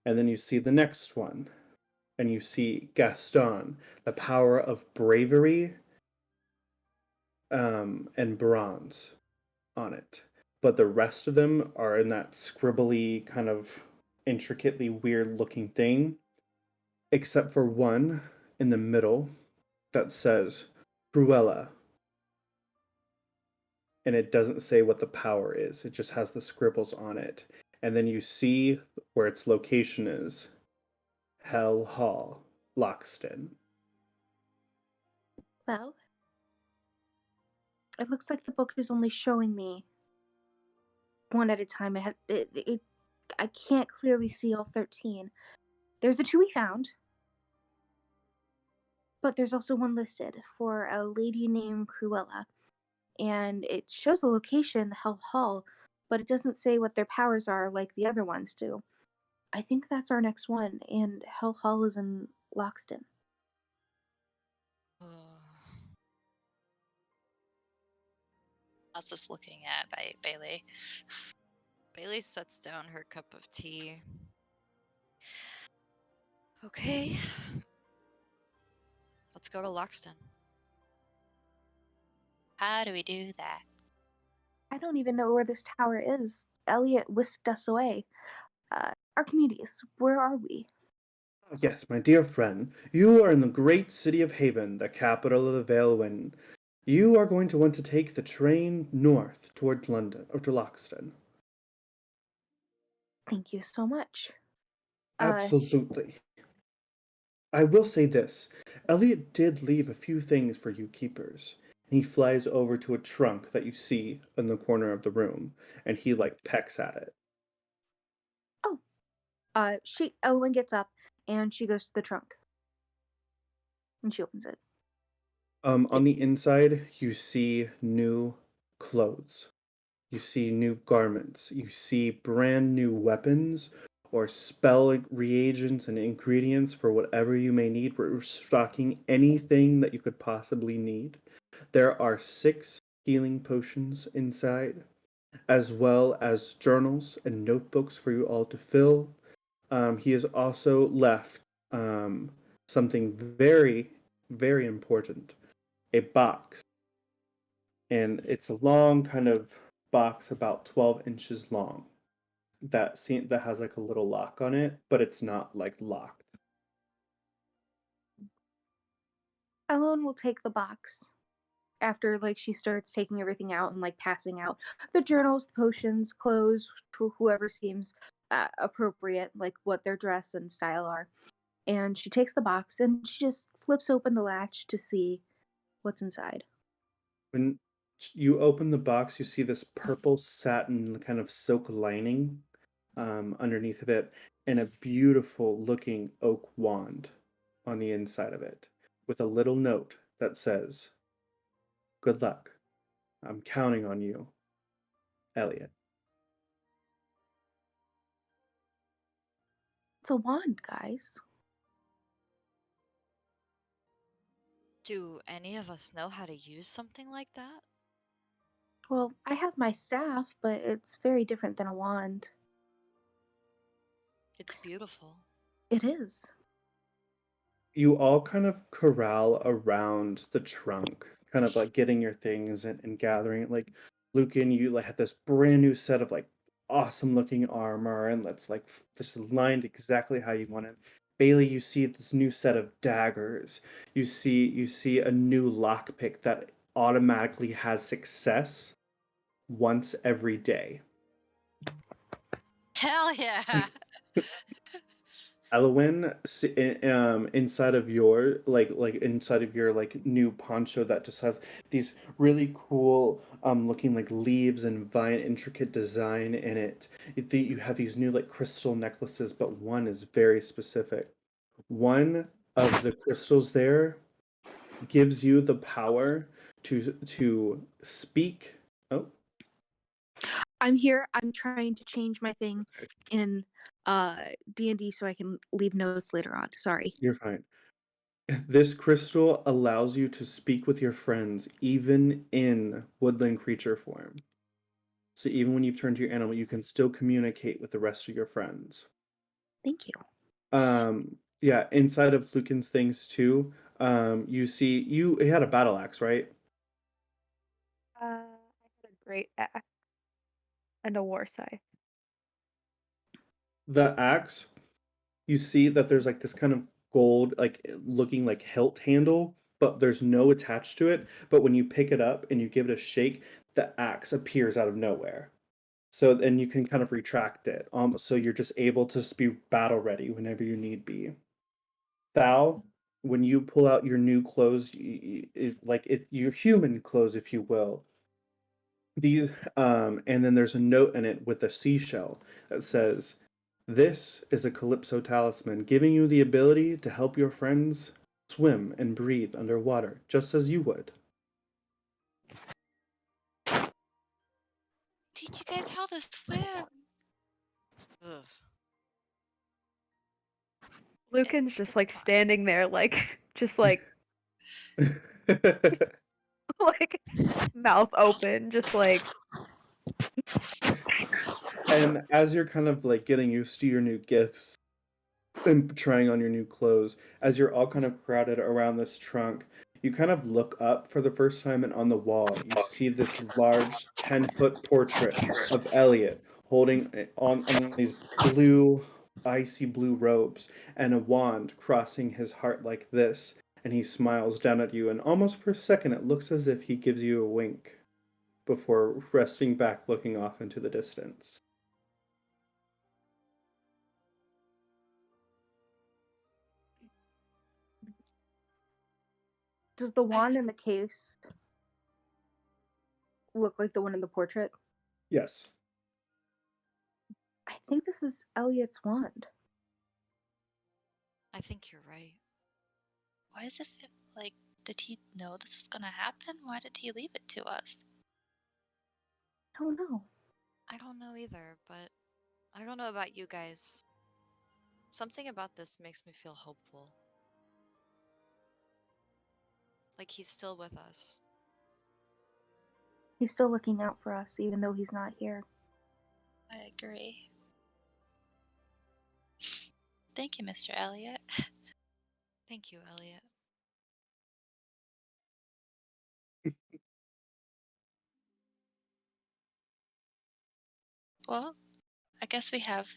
And then you see the next one, and you see Gaston, the power of bravery and bronze on it. But the rest of them are in that scribbly, kind of intricately weird looking thing, except for one in the middle that says Cruella. And it doesn't say what the power is, it just has the scribbles on it. And then you see where its location is Hell Hall, Loxton. Well, it looks like the book is only showing me one at a time. I can't clearly see all 13. There's the two we found, but there's also one listed for a lady named Cruella. And it shows the location, Hell Hall, but it doesn't say what their powers are like the other ones do. I think that's our next one, and Hell Hall is in Loxton. I was just looking at Bailey. Bailey sets down her cup of tea. Okay. Let's go to Loxton. How do we do that? I don't even know where this tower is. Eliot whisked us away. Archimedes, where are we? Yes, my dear friend, you are in the great city of Haven, the capital of the Valewen. You are going to want to take the train north towards London, or to Loxton. Thank you so much. Absolutely. I will say this. Eliot did leave a few things for you keepers. He flies over to a trunk that you see in the corner of the room, and he pecks at it. Elowen gets up and she goes to the trunk. And she opens it. On the inside, you see new clothes. You see new garments. You see brand new weapons or spell reagents and ingredients for whatever you may need. We're stocking anything that you could possibly need. There are 6 healing potions inside, as well as journals and notebooks for you all to fill. He has also left something very, very important, a box. And it's a long kind of box about 12 inches long that has a little lock on it, but it's not locked. Elowen will take the box after she starts taking everything out and passing out the journals, the potions, clothes to whoever seems appropriate, what their dress and style are. And she takes the box and she just flips open the latch to see what's inside. When you open the box, you see this purple satin kind of silk lining underneath of it, and a beautiful looking oak wand on the inside of it, with a little note that says, "Good luck. I'm counting on you, Eliot." It's a wand, guys. Do any of us know how to use something like that? Well, I have my staff, but it's very different than a wand. It's beautiful. It is. You all kind of corral around the trunk, kind of getting your things and gathering it. Lucan, you had this brand new set of awesome looking armor, and that's just lined exactly how you want it. Bailey, you see this new set of daggers. You see a new lockpick that automatically has success once every day. Hell yeah! Elowen, inside of your inside of your like new poncho that just has these really cool looking like leaves and vine intricate design in it. You have these new like crystal necklaces, but one is very specific. One of the crystals there gives you the power to speak. Oh, I'm here. I'm trying to change my thing in D&D so I can leave notes later on. Sorry. you're fine. This crystal allows you to speak with your friends even in woodland creature form. So even when you've turned to your animal, you can still communicate with the rest of your friends. Thank you. Yeah, inside of Lucan's things too, you see you had a battle axe, right? I had a great axe and a war scythe. The axe, you see that there's like this kind of gold, like looking like hilt handle, but there's no attached to it. But when you pick it up and you give it a shake, the axe appears out of nowhere. So then you can kind of retract it. So you're just able to be battle ready whenever you need be. Thal, when you pull out your new clothes, your human clothes, if you will. And then there's a note in it with a seashell that says, "This is a Calypso talisman, giving you the ability to help your friends swim and breathe underwater, just as you would." Teach you guys how to swim. Ugh. Lucan's just It's like fine. standing there, like just like like mouth open, just like And as you're kind of like getting used to your new gifts and trying on your new clothes, as you're all kind of crowded around this trunk, you kind of look up for the first time, and on the wall, you see this large 10-foot portrait of Eliot holding on these blue, icy blue robes and a wand crossing his heart like this. And he smiles down at you, and almost for a second, it looks as if he gives you a wink before resting back, looking off into the distance. Does the wand in the case look like the one in the portrait? Yes. I think this is Eliot's wand. I think you're right. Why does it feel like, did he know this was gonna happen? Why did he leave it to us? I don't know. I don't know either, but I don't know about you guys. Something about this makes me feel hopeful. Like he's still with us. He's still looking out for us, even though he's not here. I agree. Thank you, Mr. Eliot. Thank you, Eliot. Well, I guess we have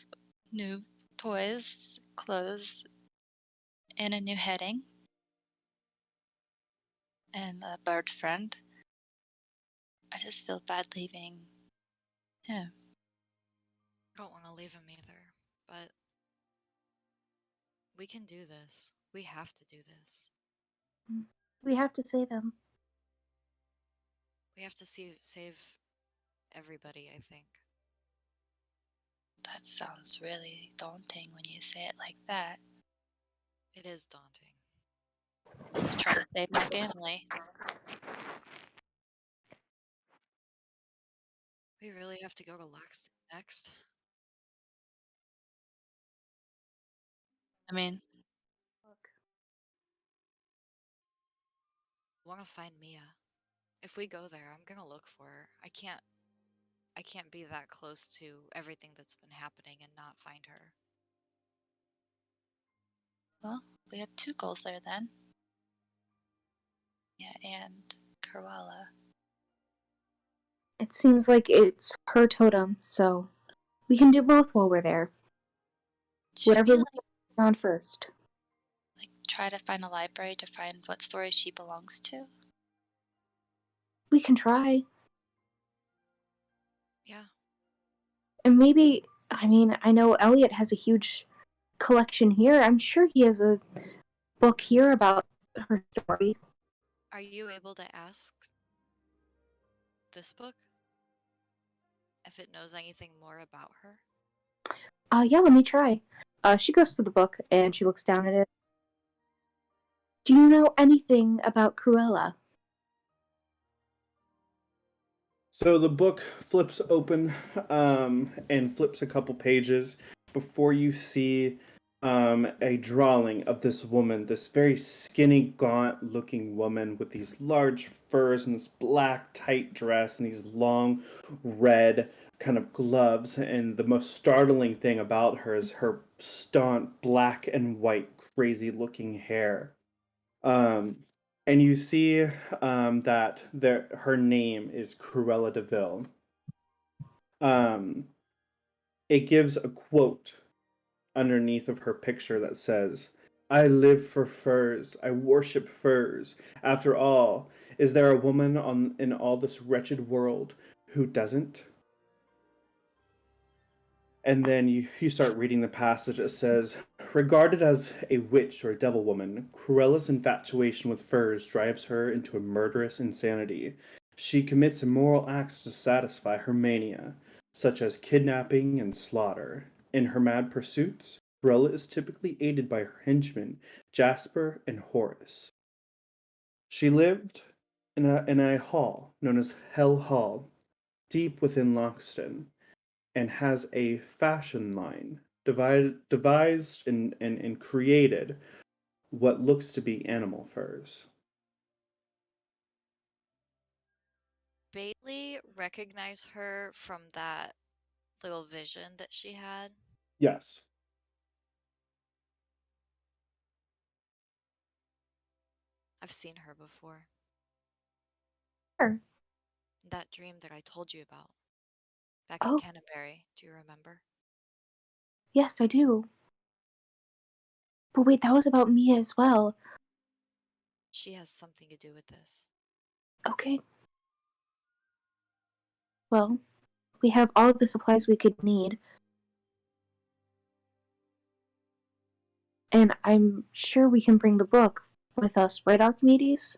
new toys, clothes, and a new heading. And a bird friend. I just feel bad leaving him. I don't want to leave him either, but we can do this. We have to do this. We have to save him. We have to save everybody, I think. That sounds really daunting when you say it like that. It is daunting. I'll just try to save my family. We really have to go to Lax next. I mean, Look, I want to find Mia. If we go there, I'm gonna look for her. I can't be that close to everything that's been happening and not find her. well, we have two goals there then. Yeah, and Cruella. it seems like it's her totem, so we can do both while we're there. Should Whatever we we on first. try to find a library to find what story she belongs to? We can try. Yeah. And maybe, I mean, I know Eliot has a huge collection here. I'm sure he has a book here about her story. Are you able to ask this book if it knows anything more about her? Yeah, let me try. She goes to the book and she looks down at it. Do you know anything about Cruella? So the book flips open and flips a couple pages before you see a drawing of this woman, this very skinny, gaunt looking woman with these large furs and this black tight dress and these long red kind of gloves. And the most startling thing about her is her staunch black and white, crazy looking hair. Um, and you see that her name is Cruella de Vil. Um, it gives a quote underneath of her picture that says, "I live for furs. I worship furs. After all, is there a woman in all this wretched world who doesn't?" And then you start reading the passage. It says, regarded as a witch or a devil woman, Cruella's infatuation with furs drives her into a murderous insanity. She commits immoral acts to satisfy her mania, such as kidnapping and slaughter. In her mad pursuits, Cruella is typically aided by her henchmen, Jasper and Horace. She lived in a hall known as Hell Hall, deep within Loxton, and has a fashion line devised and created what looks to be animal furs. Bailey recognize her from that little vision that she had? Yes. I've seen her before. Sure. That dream that I told you about back in Oh, Canterbury. Do you remember? yes, I do. But wait, that was about me as well. She has something to do with this. Okay. Well, we have all the supplies we could need. And I'm sure we can bring the book with us, right, Archimedes?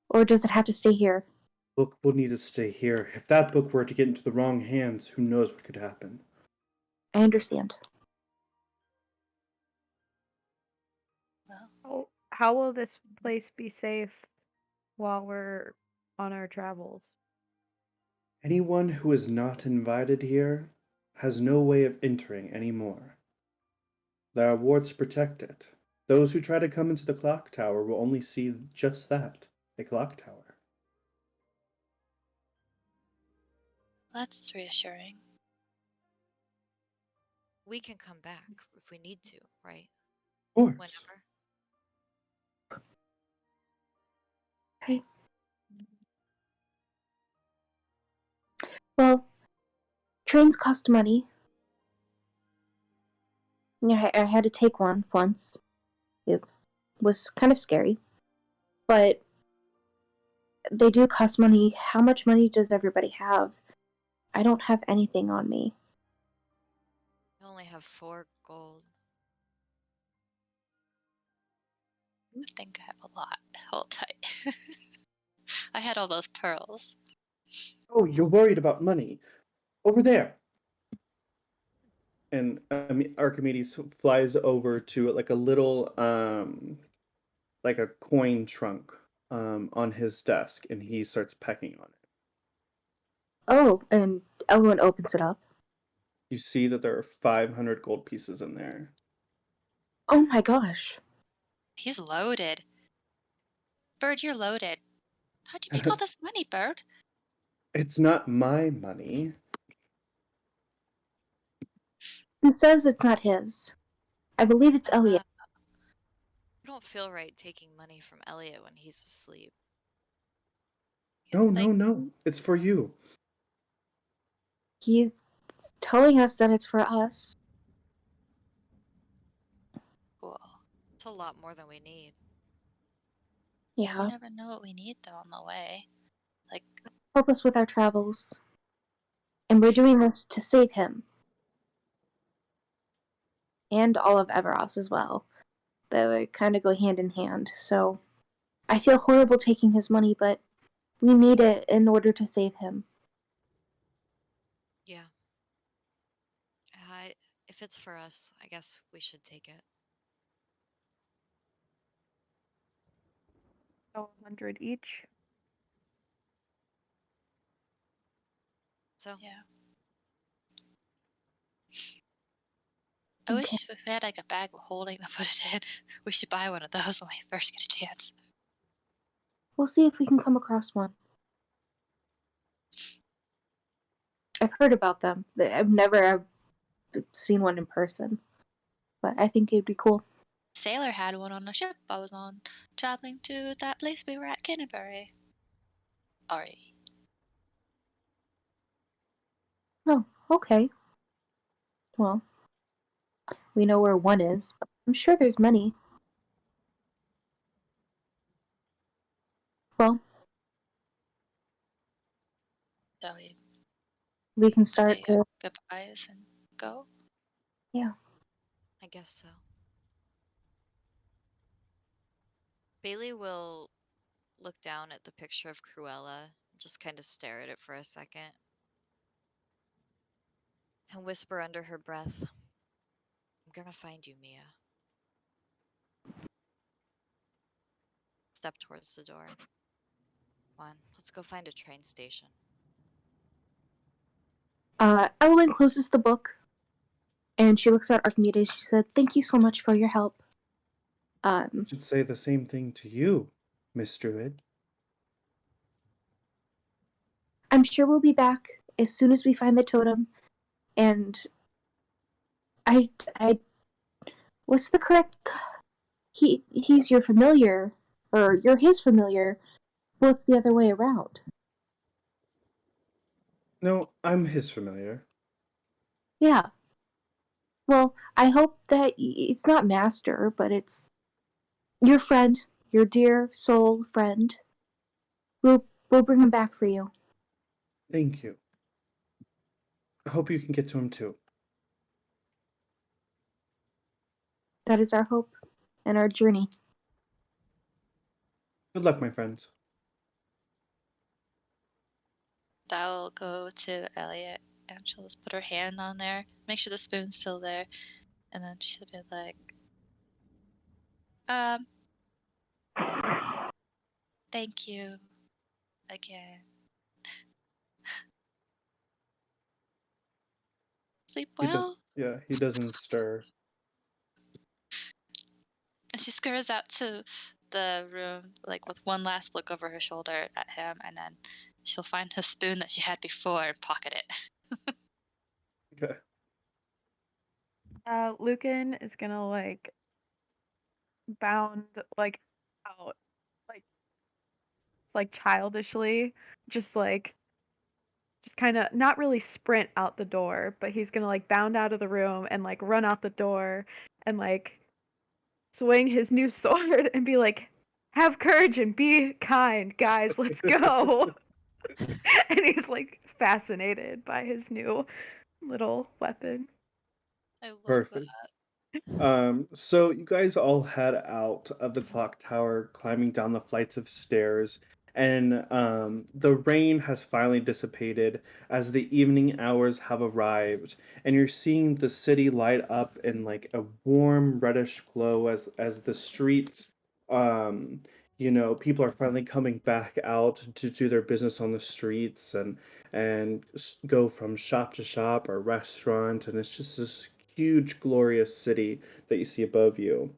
Or does it have to stay here? Book will need to stay here. If that book were to get into the wrong hands, who knows what could happen. I understand. Well, How will this place be safe while we're on our travels? Anyone who is not invited here has no way of entering anymore. There are wards to protect it. Those who try to come into the clock tower will only see just that, a clock tower. that's reassuring. We can come back if we need to, right? Of course. Whenever. Okay. Well, trains cost money. Yeah, I had to take one once. It was kind of scary. But they do cost money. How much money does everybody have? I don't have anything on me. I only have 4 gold. I think I have a lot. Hold tight. I had all those pearls. Oh, you're worried about money. Over there. And Archimedes flies over to like a little like a coin trunk on his desk, and he starts pecking on it. Oh, and Elowen opens it up. You see that there are 500 gold pieces in there. Oh my gosh. He's loaded. Bird, you're loaded. How'd you make all this money, Bird? It's not my money. He says it's not his. I believe it's Eliot. I don't feel right taking money from Eliot when he's asleep. No, Like, no. It's for you. He's telling us that it's for us. cool. It's a lot more than we need. You Yeah. never know what we need though on the way. Like, Help us with our travels. And we're doing this to save him. And all of Everas as well. They would kind of go hand in hand. So I feel horrible taking his money, but we need it in order to save him. Yeah. If it's for us, I guess we should take it. So 100 each. So, Yeah. I wish we had like a bag of holding to put it in. We should buy one of those when we first get a chance. We'll see if we can come across one. I've heard about them. I've never seen one in person. But I think it'd be cool. Sailor had one on a ship I was on, traveling to that place we were at, Canterbury. Alright. Oh, okay. Well, we know where one is, but I'm sure there's many. Well, Shall we can say start our to... goodbyes and go? Yeah. I guess so. Bailey will look down at the picture of Cruella, just kind of stare at it for a second, and whisper under her breath, "I'm gonna find you, Mia." Step towards the door. Come on, let's go find a train station. Elowen closes the book, and she looks at Archimedes. She said, "Thank you so much for your help." Should say the same thing to you, Miss Druid. I'm sure we'll be back as soon as we find the totem. And what's the correct? He's your familiar, or you're his familiar. Well, it's the other way around. No, I'm his familiar. Yeah. Well, I hope that it's not master, but it's your friend, your dear soul friend. We'll bring him back for you. Thank you. I hope you can get to him too. That is our hope and our journey. Good luck, my friends. That'll go to Eliot, and she'll just put her hand on there, make sure the spoon's still there, and then she'll be like, thank you again. Sleep well. He doesn't stir. And she scurries out to the room, like with one last look over her shoulder at him, and then she'll find the spoon that she had before and pocket it. Okay. Lucan is gonna like bound like out, like it's like childishly, just kind of not really sprint out the door, but he's gonna like bound out of the room and like run out the door and like swing his new sword and be like, "Have courage and be kind, guys. Let's go." And he's like fascinated by his new little weapon. I love Perfect. that. So you guys all head out of the clock tower, climbing down the flights of stairs, and the rain has finally dissipated as the evening hours have arrived, and you're seeing the city light up in like a warm reddish glow as the streets, um, people are finally coming back out to do their business on the streets and go from shop to shop or restaurant, and it's just this huge glorious city that you see above you.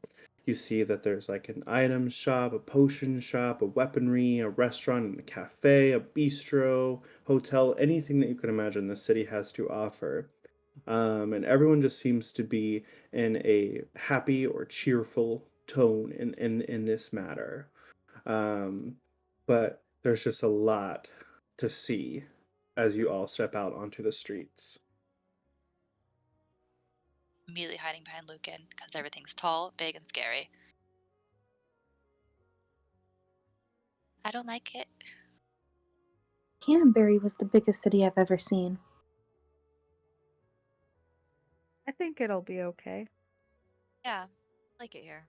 You see that there's like an item shop, a potion shop, a weaponry, a restaurant, and a cafe, a bistro, hotel, anything that you can imagine the city has to offer. And everyone just seems to be in a happy or cheerful tone in this matter. Um, but there's just a lot to see as you all step out onto the streets. Immediately hiding behind Lucan because everything's tall, big, and scary. I don't like it. Canterbury was the biggest city I've ever seen. I think it'll be okay. Yeah, like it here.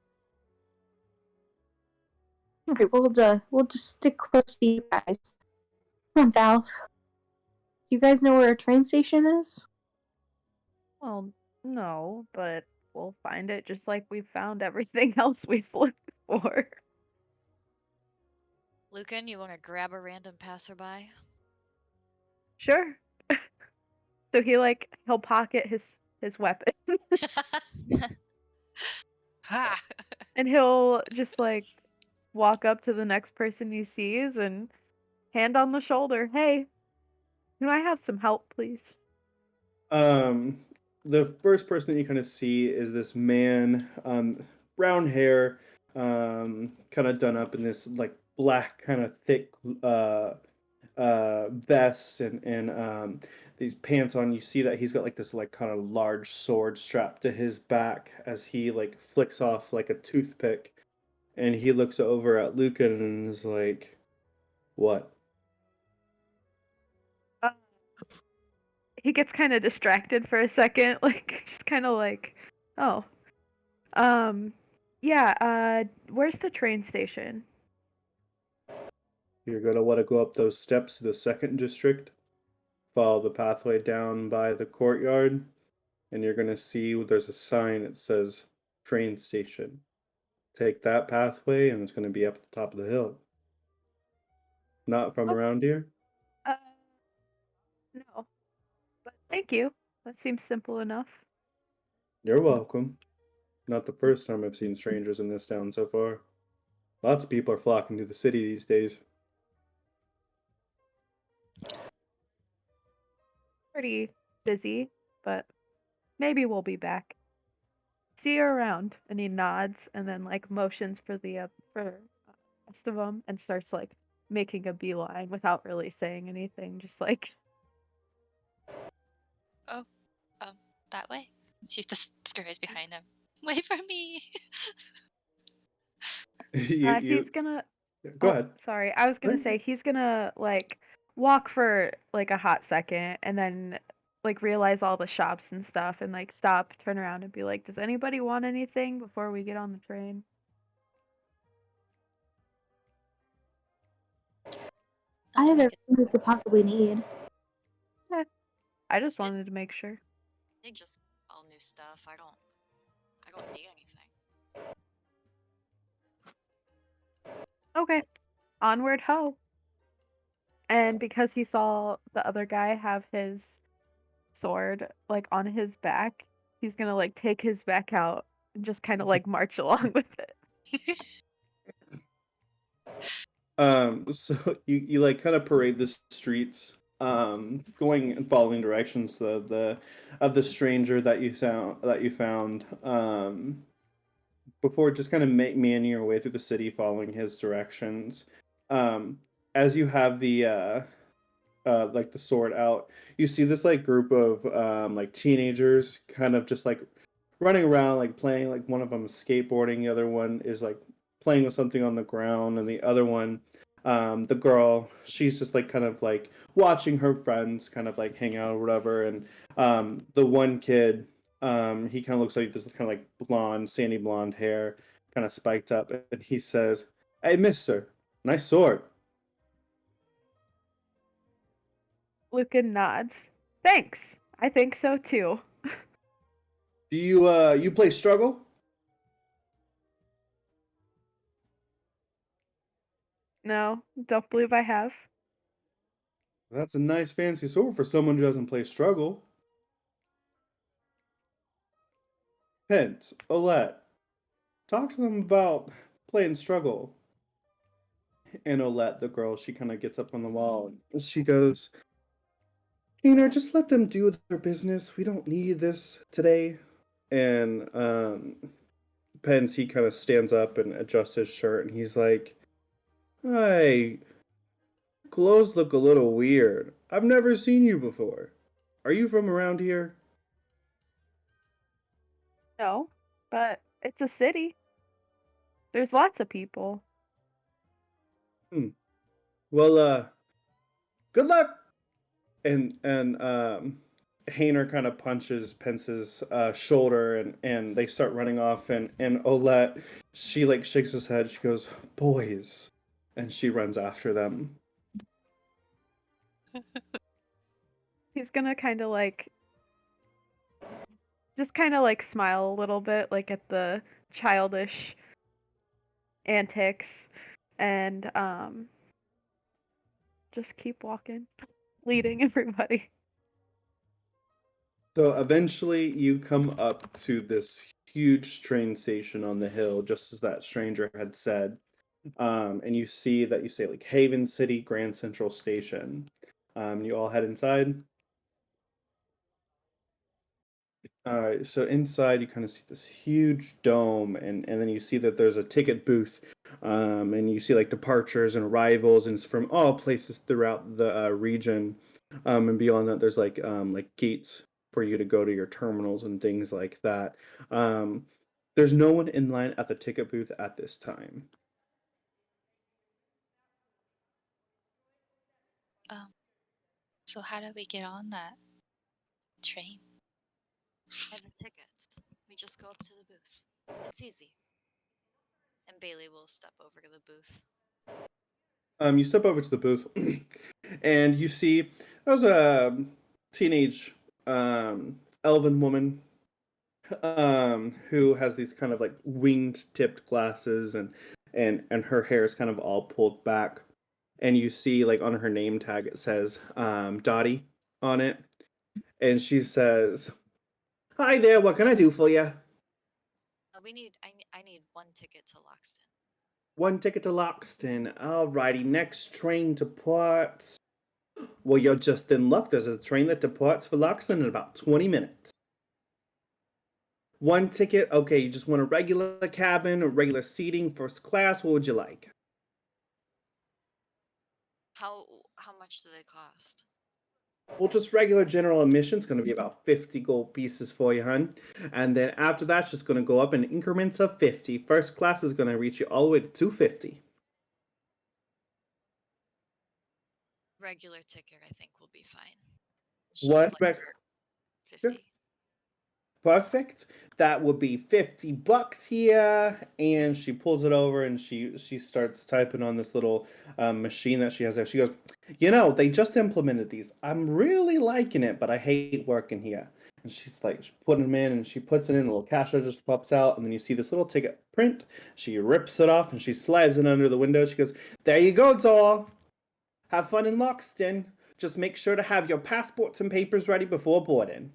Okay, we'll just stick close to you guys. Come on, Val. You guys know where a train station is? Well, no, but we'll find it just like we found everything else we've looked for. Lucan, you want to grab a random passerby? Sure. So he'll pocket his weapon Ha! and he'll just like walk up to the next person he sees and hand on the shoulder. Hey, can I have some help, please? The first person that you kind of see is this man, brown hair, kind of done up in this like black kind of thick vest and these pants on. You see that he's got like this like kind of large sword strapped to his back as he like flicks off like a toothpick, and he looks over at Lucan and is like, "What?" Uh, he gets kind of distracted for a second, like just kind of like, oh, yeah. Where's the train station? You're gonna want to go up those steps to the second district, follow the pathway down by the courtyard, and you're gonna see there's a sign that says train station. Take that pathway, and it's gonna be up at the top of the hill. Not from Oh, around here? uh, no, but thank you. That seems simple enough. You're welcome. Not the first time I've seen strangers in this town so far. Lots of people are flocking to the city these days. Pretty busy, but maybe we'll be back. See you around. And he nods and then like motions for the rest of them and starts like making a beeline without really saying anything, just like Oh, that way. She just scurries behind him. Wait for me. he's gonna. Go Oh, ahead. sorry. I was gonna say he's gonna like walk for like a hot second and then like realize all the shops and stuff and like stop, turn around and be like, "Does anybody want anything before we get on the train?" I Not to have make it everything we could possibly need. Eh, I just wanted to make sure. big, just all new stuff. I don't need anything. Okay, onward ho. And because he saw the other guy have his sword like on his back, he's gonna like take his back out and just kind of like march along with it. So you like kind of parade the streets, going and following directions of the stranger that you found, before just kind of meandering your way through the city, following his directions. Um, as you have the like the sword out, you see this like group of like teenagers kind of just like running around, like playing. Like one of them is skateboarding, the other one is like playing with something on the ground, and the other one, the girl, she's just like kind of like watching her friends kind of like hang out or whatever. And the one kid, he kind of looks like this kind of like blonde, sandy blonde hair, kind of spiked up, and he says, "Hey, mister, nice sword." Lucan nods. Thanks. I think so too. Do you play Struggle? No, don't believe I have. That's a nice fancy sword for someone who doesn't play Struggle. Pence, Olette, talk to them about playing Struggle. And Olette, the girl, she kind of gets up on the wall and she goes, Hayner, just let them do their business. We don't need this today. And Pence, he kind of stands up and adjusts his shirt and he's like, "Hey, clothes look a little weird. I've never seen you before. Are you from around here?" No, but it's a city. There's lots of people. Hmm. Well, good luck. And Hayner kind of punches Pence's shoulder, and they start running off. And Olette, she like shakes his head. She goes, "Boys," and she runs after them. He's gonna kind of like, just kind of like smile a little bit, like at the childish antics, and just keep walking, leading everybody. So eventually, you come up to this huge train station on the hill, just as that stranger had said. And you see that you say like Haven City Grand Central Station. You all head inside. Alright, so inside you kind of see this huge dome, and then you see that there's a ticket booth, and you see like departures and arrivals, and it's from all places throughout the region. And beyond that, there's like gates for you to go to your terminals and things like that. Um, there's no one in line at the ticket booth at this time. So how do we get on that train? I have the tickets. We just go up to the booth. It's easy. And Bailey will step over to the booth. You step over to the booth, and you see there's a teenage elven woman who has these kind of like winged tipped glasses, and her hair is kind of all pulled back, and you see like on her name tag it says Dottie on it, and she says, "Hi there, what can I do for you?" I need one ticket to Loxton. One ticket to Loxton. Alrighty, next train departs. Well, you're just in luck. There's a train that departs for Loxton in about 20 minutes. One ticket. Okay, you just want a regular cabin, a regular seating, first class. What would you like? How much do they cost? Well, just regular general admission's going to be about 50 gold pieces for you, hun. And then after that's just going to go up in increments of 50. First class is going to reach you all the way to 250. Regular ticket, I think, will be fine. It's What? just like 50. Perfect. That would be $50 here, and she pulls it over and she starts typing on this little machine that she has there. She goes, they just implemented these. I'm really liking it, but I hate working here. And she's like putting them in, and she puts it in. A little cash register pops out, and then you see this little ticket print. She rips it off and she slides it under the window. She goes, "There you go, doll. Have fun in Loxton. Just make sure to have your passports and papers ready before boarding."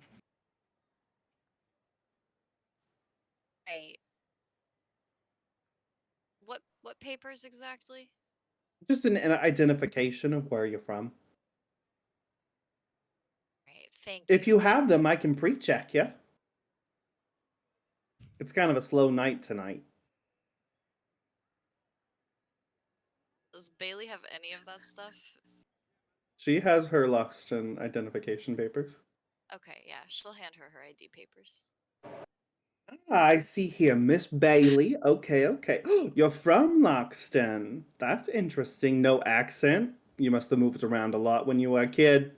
Right. What papers exactly? Just an identification of where you're from. Right, thank If you. you have them, I can pre-check you. It's kind of a slow night tonight. Does Bailey have any of that stuff? She has her Loxton identification papers. Okay, yeah, she'll hand her her ID papers. I see here, Miss Bailey. Okay. You're from Loxton. That's interesting. No accent. You must have moved around a lot when you were a kid.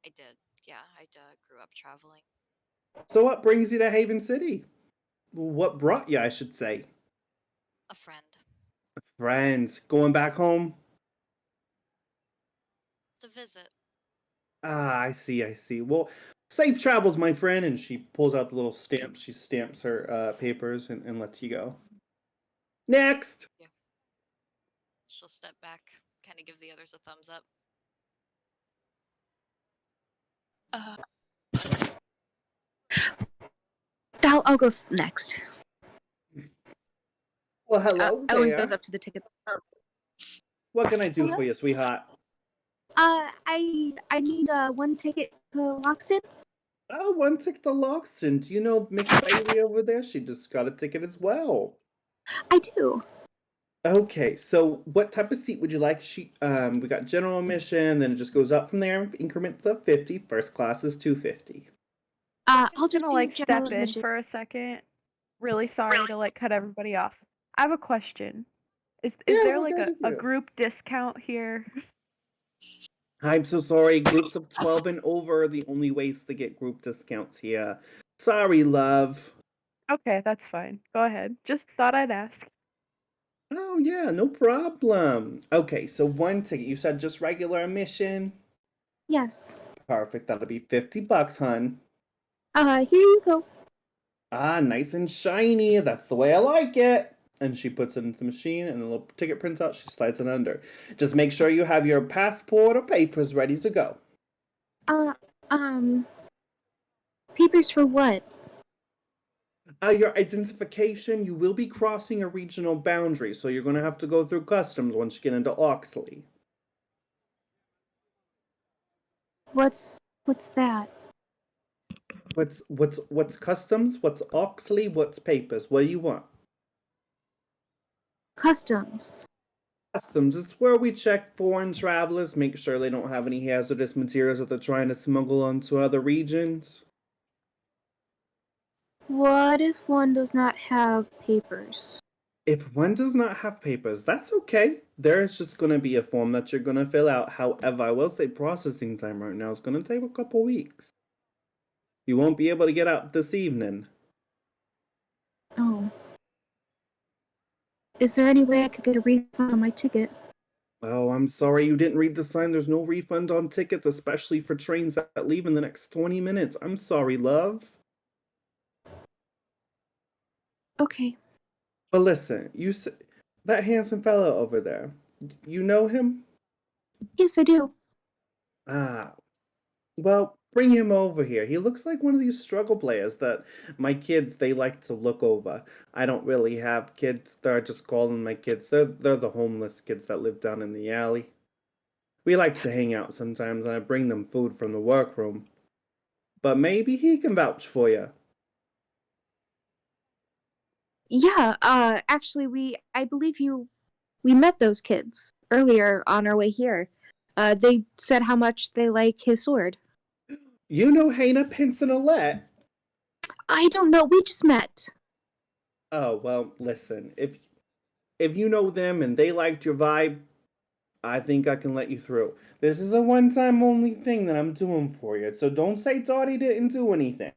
I did. Yeah, I grew up traveling. So what brings you to Haven City? What brought you, I should say? A friend. Friends. Going back home? To visit. I see. Well, safe travels, my friend. And she pulls out the little stamp. She stamps her papers and lets you go. Next! Yeah. She'll step back, kind of give the others a thumbs up. I'll go next. Well, hello Ellen there. goes up to the ticket. What can I do for you, sweetheart? I need one ticket to Loxton. Oh, one ticket to Loxton. Do you know Miss Bailey over there? She just got a ticket as well. I do. Okay, so what type of seat would you like? We got general admission, then it just goes up from there in increments of 50. First class is 250. I'll Just just gonna do like general step in admission. for a second. Really sorry to like cut everybody off. I have a question. Is Yeah, there what like can I a do for you? group discount here? I'm so sorry. Groups of 12 and over are the only ways to get group discounts here. Sorry, love. Okay, that's fine. Go ahead. Just thought I'd ask. Oh, yeah, no problem. Okay, so one ticket. You said just regular admission? Yes. Perfect. That'll be $50, hun. Here you go. Ah, nice and shiny. That's the way I like it. And she puts it into the machine, and the little ticket prints out. She slides it under. Just make sure you have your passport or papers ready to go. Papers for what? Your identification. You will be crossing a regional boundary, so you're going to have to go through customs once you get into Oxley. What's that? What's customs? What's Oxley? What's papers? What do you want? Customs. Customs is where we check foreign travelers, make sure they don't have any hazardous materials that they're trying to smuggle onto other regions. What if one does not have papers? If one does not have papers, that's okay. There's just going to be a form that you're going to fill out. However, I will say processing time right now is going to take a couple weeks. You won't be able to get out this evening. Oh. Is there any way I could get a refund on my ticket? Oh, I'm sorry you didn't read the sign. There's no refund on tickets, especially for trains that leave in the next 20 minutes. I'm sorry, love. Okay. But listen, that handsome fellow over there, you know him? Yes, I do. Ah, well, bring him over here. He looks like one of these struggle players that my kids, they like to look over. I don't really have kids. They're just calling my kids. They're the homeless kids that live down in the alley. We like to hang out sometimes, and I bring them food from the workroom. But maybe he can vouch for you. Yeah, actually I believe we met those kids earlier on our way here. They said how much they like his sword. You know Hayner, Pince, and Olette? I don't know, we just met. Oh, well, listen. If you know them and they liked your vibe, I think I can let you through. This is a one-time only thing that I'm doing for you, so don't say Dottie didn't do anything.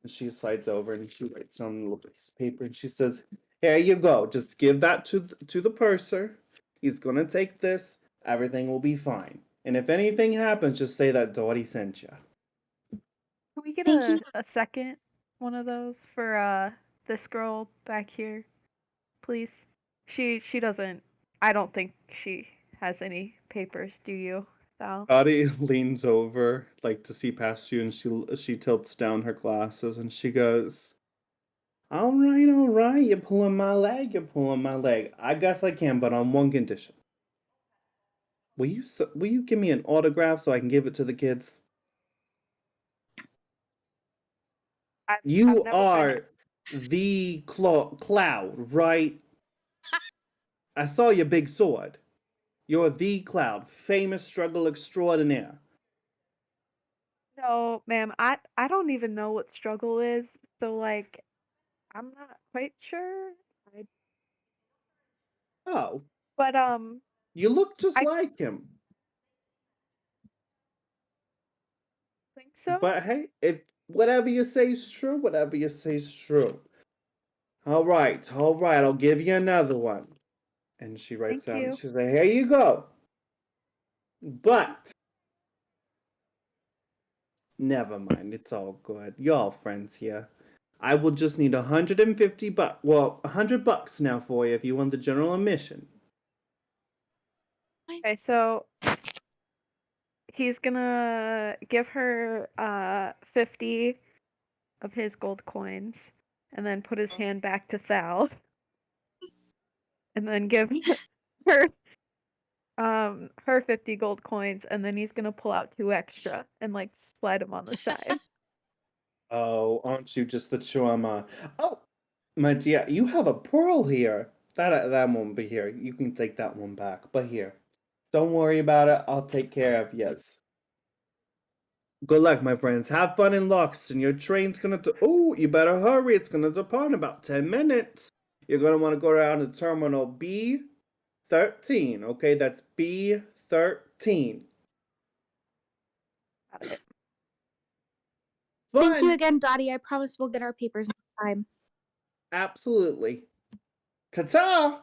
And she slides over and she writes on a little piece of paper and she says, "Here you go. Just give that to the purser. He's gonna take this. Everything will be fine. And if anything happens, just say that Dottie sent you." Can we get Thank you. a second one of those for this girl back here, please? She doesn't. I don't think she has any papers. Do you, Thal? Dottie leans over, like to see past you, and she tilts down her glasses and she goes, all right, you're pulling my leg, you're pulling my leg. I guess I can, but on one condition. Will you give me an autograph so I can give it to the kids? I've You never are the Cloud, right? I saw your big sword. You're the Cloud, famous struggle extraordinaire. No, ma'am. I don't even know what struggle is. So like, I'm not quite sure. I, Oh, but you look just I like him. think so. But hey, if whatever you say is true, whatever you say is true. All right, I'll give you another one. And she writes Thank down, you. she says, here you go. But never mind, it's all good. You're all friends here. I will just need 150 bucks. Well, 100 bucks now for you if you want the general admission. Okay, so he's gonna give her 50 of his gold coins, and then put his hand back to Thal, and then give her her 50 gold coins, and then he's gonna pull out 2 extra and like slide them on the side. Oh, aren't you just the trauma? Oh, my dear, you have a pearl here. That won't be here. You can take that one back. But here, don't worry about it. I'll take care of yes. Good luck, my friends. Have fun in Loxton. Your train's gonna. Oh, you better hurry. It's gonna depart in about 10 minutes. You're gonna want to go around to terminal B13. Okay, that's B13. about it. Fun. Thank you again, Dottie. I promise we'll get our papers next time. Absolutely. Ta-ta!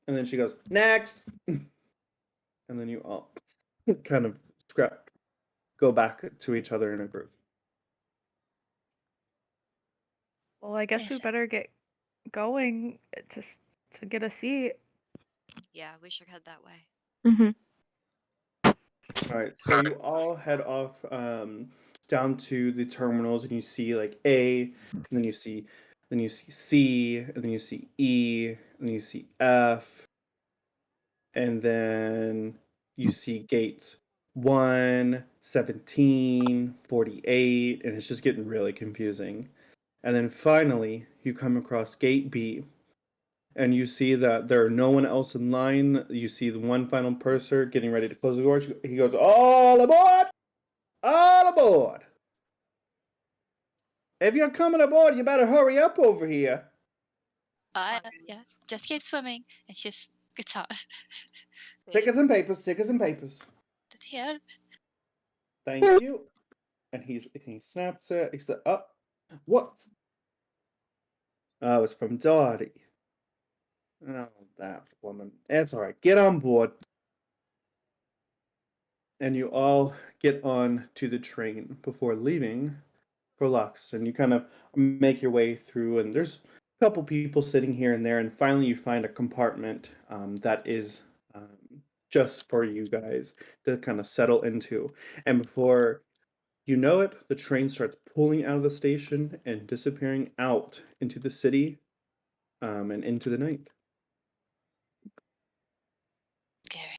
And then she goes, next! And then you all kind of go back to each other in a group. Well, I guess we Yes. better get going to get a seat. Yeah, we should head that way. Mm-hmm. All right, so you all head off down to the terminals, and you see like A, and then you see C, and then you see E, and then you see F, and then you see gates 1, 17, 48, and it's just getting really confusing. And then finally, you come across gate B, and you see that there are no one else in line. You see the one final purser getting ready to close the door. He goes, all aboard! All aboard! If you're coming aboard, you better hurry up over here. Come on, Yeah, guys. just keep swimming and just gets on. Stickers and papers, stickers and papers. Here. Thank you. And he snaps it. He said, "Oh, what? Oh, it's from Dottie. Oh, that woman. It's all right. Get on board." And you all get on to the train before leaving for Lux. And you kind of make your way through, and there's a couple people sitting here and there. And finally, you find a compartment that is just for you guys to kind of settle into. And before you know it, the train starts pulling out of the station and disappearing out into the city and into the night. Scary.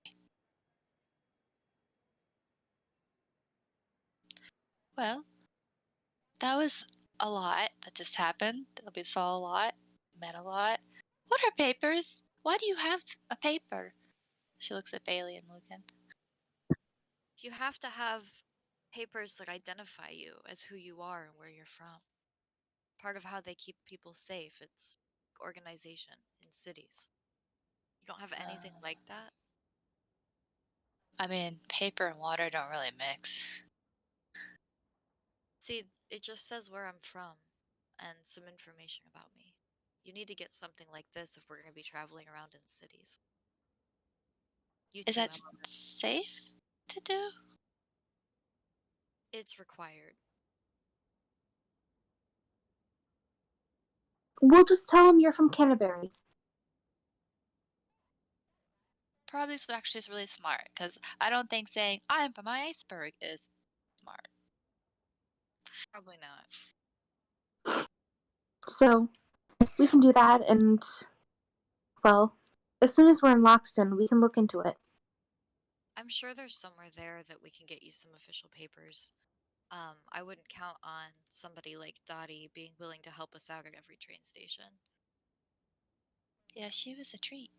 Well, that was a lot that just happened. We saw a lot, met a lot. What are papers? Why do you have a paper? She looks at Bailey and Lucan. You have to have papers that identify you as who you are and where you're from. Part of how they keep people safe. It's organization in cities. You don't have anything like that? I mean, paper and water don't really mix. See, it just says where I'm from and some information about me. You need to get something like this if we're going to be traveling around in cities. You Is too, that Emma. safe to do? It's required. We'll just tell them you're from Canterbury. Probably actually is really smart, because I don't think saying I'm from my iceberg is smart. Probably not. So we can do that, and well, as soon as we're in Loxton, we can look into it. I'm sure there's somewhere there that we can get you some official papers. I wouldn't count on somebody like Dottie being willing to help us out at every train station. Yeah, she was a treat.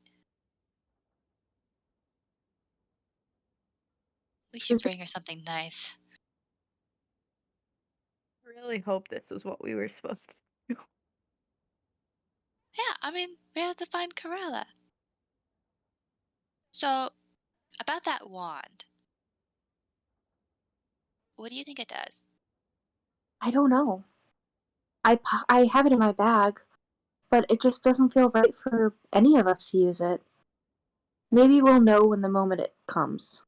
We should bring her something nice. Really hope this was what we were supposed to do. Yeah, I mean, we have to find Cruella. So, about that wand. What do you think it does? I don't know. I have it in my bag, but it just doesn't feel right for any of us to use it. Maybe we'll know when the moment it comes.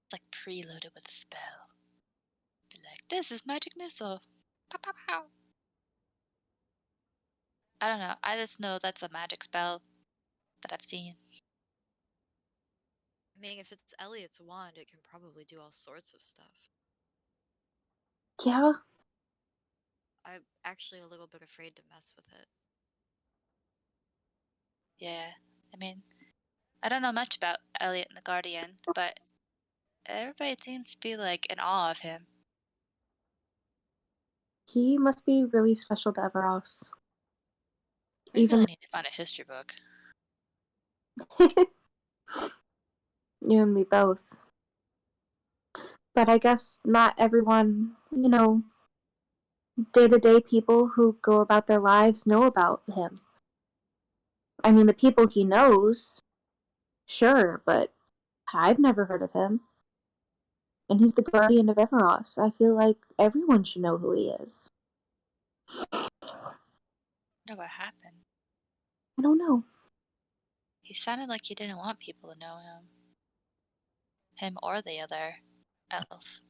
It's like preloaded with a spell. Be like, this is magic missile. Pow, pow, pow. I don't know. I just know that's a magic spell that I've seen. I mean, if it's Eliot's wand, it can probably do all sorts of stuff. Yeah? I'm actually a little bit afraid to mess with it. Yeah, I mean, I don't know much about Eliot and the Guardian, but everybody seems to be like in awe of him. He must be really special to Everas. We really need to find a history book. You and me both. But I guess not everyone, day-to-day people who go about their lives know about him. I mean, the people he knows, sure, but I've never heard of him. And he's the guardian of Everas. I feel like everyone should know who he is. Know what happened? I don't know. He sounded like he didn't want people to know him. Him or the other elf.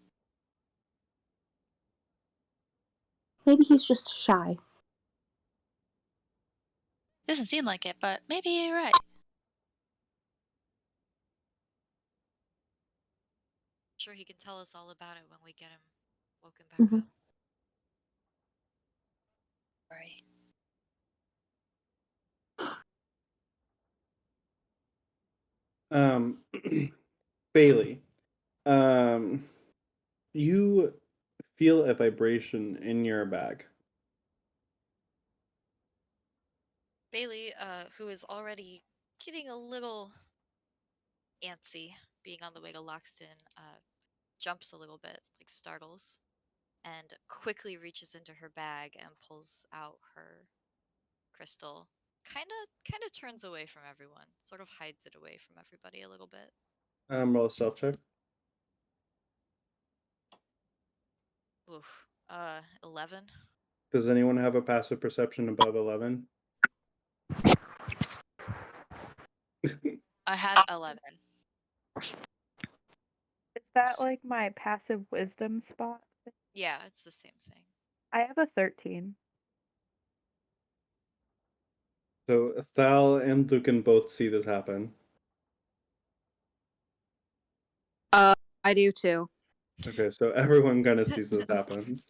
Maybe he's just shy. Doesn't seem like it, but maybe you're right. Sure, he can tell us all about it when we get him woken back Mhm. up. Sorry. Bailey, you feel a vibration in your bag. Bailey, who is already getting a little antsy being on the way to Loxton, jumps a little bit, like startles, and quickly reaches into her bag and pulls out her crystal. Kinda turns away from everyone, sort of hides it away from everybody a little bit. Roll a stealth check. Oof. 11. Does anyone have a passive perception above 11? I have 11. Is that like my passive wisdom spot? Yeah, it's the same thing. I have a 13. So Thal and Lucan both see this happen. I do too. Okay, so everyone kind of sees this happen.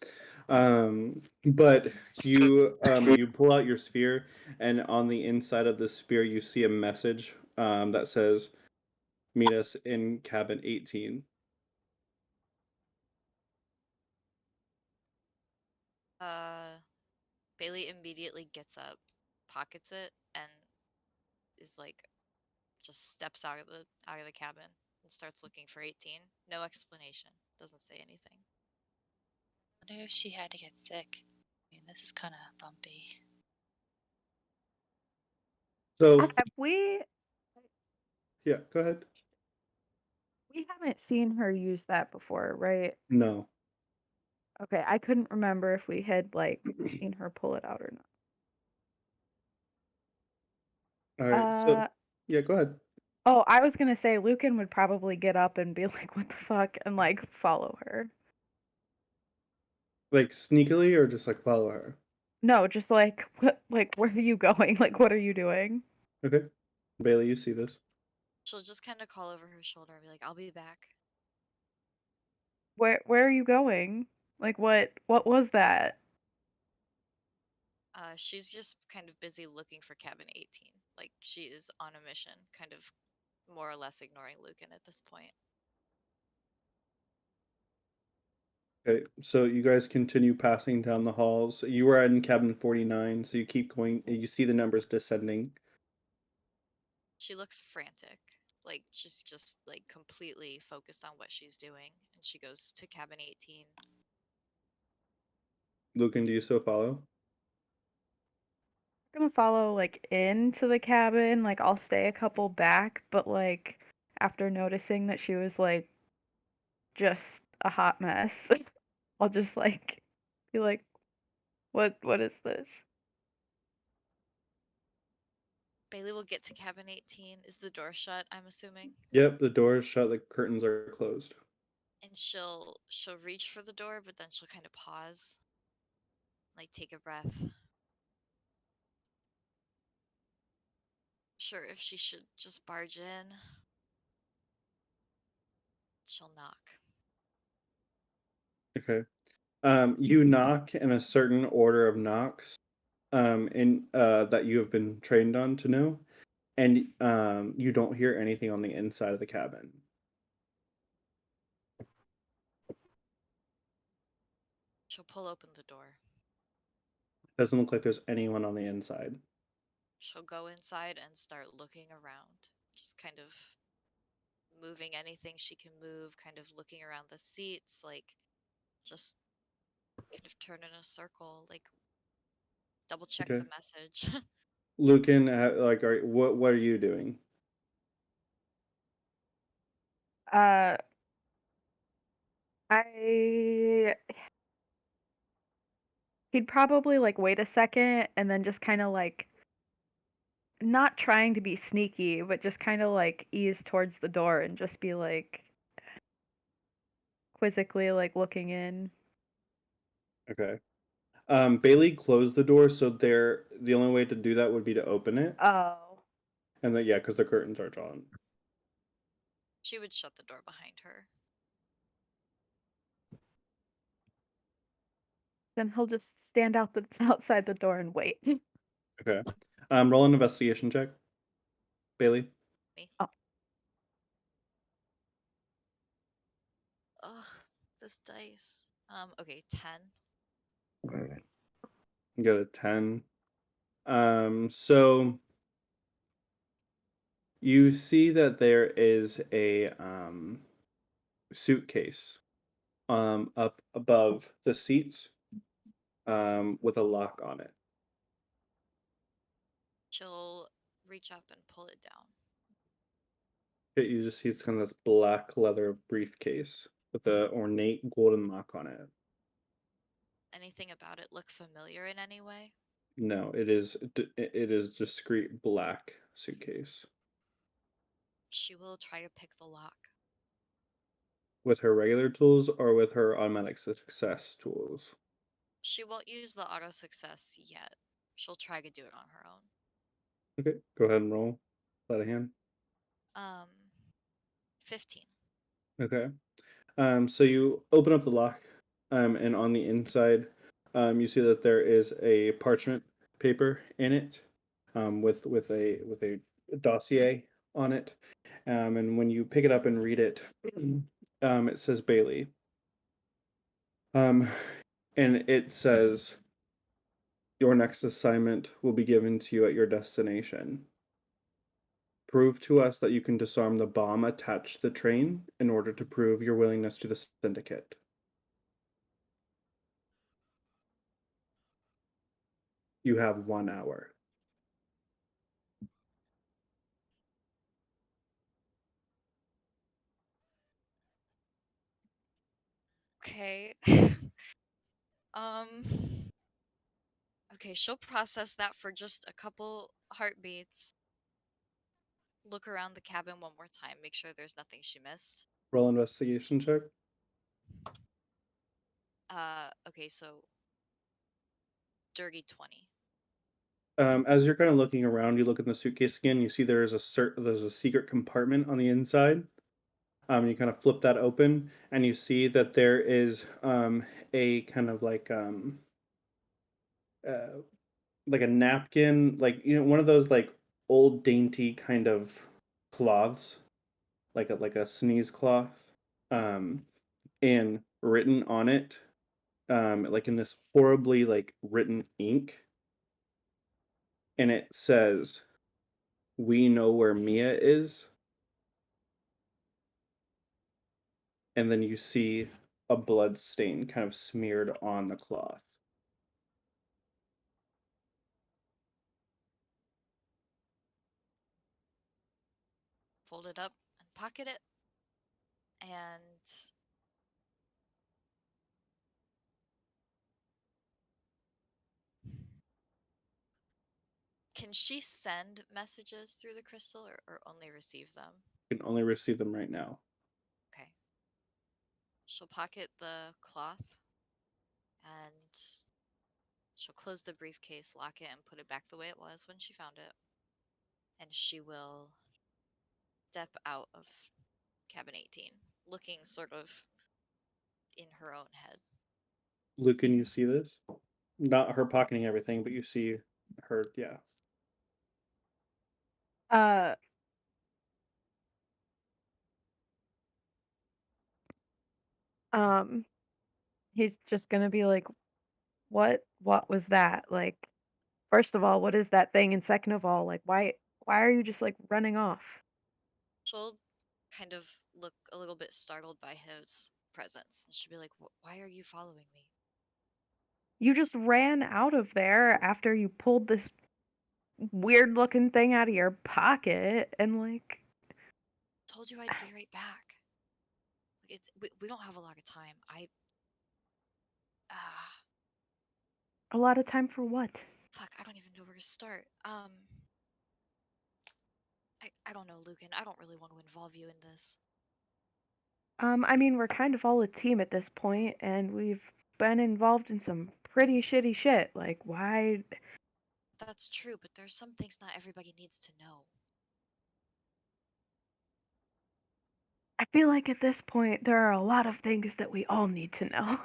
But you pull out your spear, and on the inside of the spear you see a message that says, "Meet us in cabin 18." Bailey immediately gets up, pockets it, and is like just steps out of the cabin and starts looking for 18. No explanation. Doesn't say anything. Wonder if she had to get sick. I mean, this is kind of bumpy. So Have we yeah, go ahead. haven't seen her use that before, right? No. Okay, I couldn't remember if we had like seen her pull it out or All not. right. So yeah, go ahead. Oh, I was gonna say Lucan would probably get up and be like, "What the fuck," and like follow her. Like sneakily or just like follow her. No, just like what? Like, where are you going? Like, what are you doing? Okay. Bailey, you see this. She'll just kind of call over her shoulder and be like, "I'll be back." Where are you going? Like, what was that? She's just kind of busy looking for cabin 18. Like she is on a mission, kind of more or less ignoring Lucan at this point. Okay, so you guys continue passing down the halls. You are in cabin 49, so you keep going. You see the numbers descending. She looks frantic, like she's just like completely focused on what she's doing, and she goes to cabin 18. Lucan, do you still follow? I'm gonna follow like into the cabin. Like, I'll stay a couple back, but like after noticing that she was like just a hot mess, I'll just like be like, what is this? Bailey will get to cabin 18. Is the door shut, I'm assuming? Yep, the door is shut, the curtains are closed. And she'll reach for the door, but then she'll kind of pause, like take a breath. Sure, if she should just barge in, she'll knock. Okay. You knock in a certain order of knocks, in that you have been trained on to know, and you don't hear anything on the inside of the cabin. She'll pull open the door. Doesn't look like there's anyone on the inside. She'll go inside and start looking around, just kind of moving anything she can move, kind of looking around the seats, like just kind of turn in a circle, like double check Okay. the message. Lucan, what are you doing? Uh, He'd probably like wait a second and then just kind of like not trying to be sneaky, but just kind of like ease towards the door and just be like quizzically like looking in. Okay. Bailey closed the door, so the only way to do that would be to open it, Oh. and then yeah, because the curtains are drawn. She would shut the door behind her. Then he'll just stand outside the door and wait. Okay. Roll an investigation check. Bailey. Me. Oh. Ugh, this dice. Okay, 10. You got a 10. So you see that there is a suitcase up above the seats with a lock on it. She'll reach up and pull it down. You just see it's kind of this black leather briefcase with a ornate golden lock on it. Anything about it look familiar in any way? No, it is discreet black suitcase She will try to pick the lock. with her regular tools or with her automatic success tools. She won't use the auto success yet. She'll try to do it on her own. Okay, go ahead and roll. Let a hand. 15. Okay. So you open up the lock, and on the inside, you see that there is a parchment paper in it, with a dossier on it, and when you pick it up and read it, it says Bailey, and it says your next assignment will be given to you at your destination. Prove to us that you can disarm the bomb attached to the train in order to prove your willingness to the Syndicate. You have 1 hour. Okay. um. Okay, she'll process that for just a couple heartbeats. Look around the cabin one more time, make sure there's nothing she missed. Roll investigation check. Okay, so dirty 20. As you're kind of looking around, you look in the suitcase again. You see there's a secret compartment on the inside. You kind of flip that open, and you see that there is a kind of like a napkin, like one of those like old dainty kind of cloths, like a sneeze cloth, and written on it, like in this horribly like written ink, and it says, "We know where Mia is." And then you see a blood stain kind of smeared on the cloth. Fold it up and pocket it. And can she send messages through the crystal or only receive them? You can only receive them right now. Okay. She'll pocket the cloth and she'll close the briefcase, lock it, and put it back the way it was when she found it. And she will step out of cabin 18, looking sort of in her own head. Lucan, you see this? Not her pocketing everything, but you see her, yeah. Uh he's just gonna be like, what was that? Like, first of all, what is that thing? And second of all, like why are you just like running off? She'll kind of look a little bit startled by his presence. And she'll be like, why are you following me? You just ran out of there after you pulled this weird looking thing out of your pocket and like Told you I'd be right back. We don't have a lot of time. A lot of time for what? Fuck, I don't even know where to start. I don't know, Lucan. I don't really want to involve you in this. I mean, we're kind of all a team at this point, and we've been involved in some pretty shitty shit. Like, why? That's true, but there's some things not everybody needs to know. I feel like at this point, there are a lot of things that we all need to know.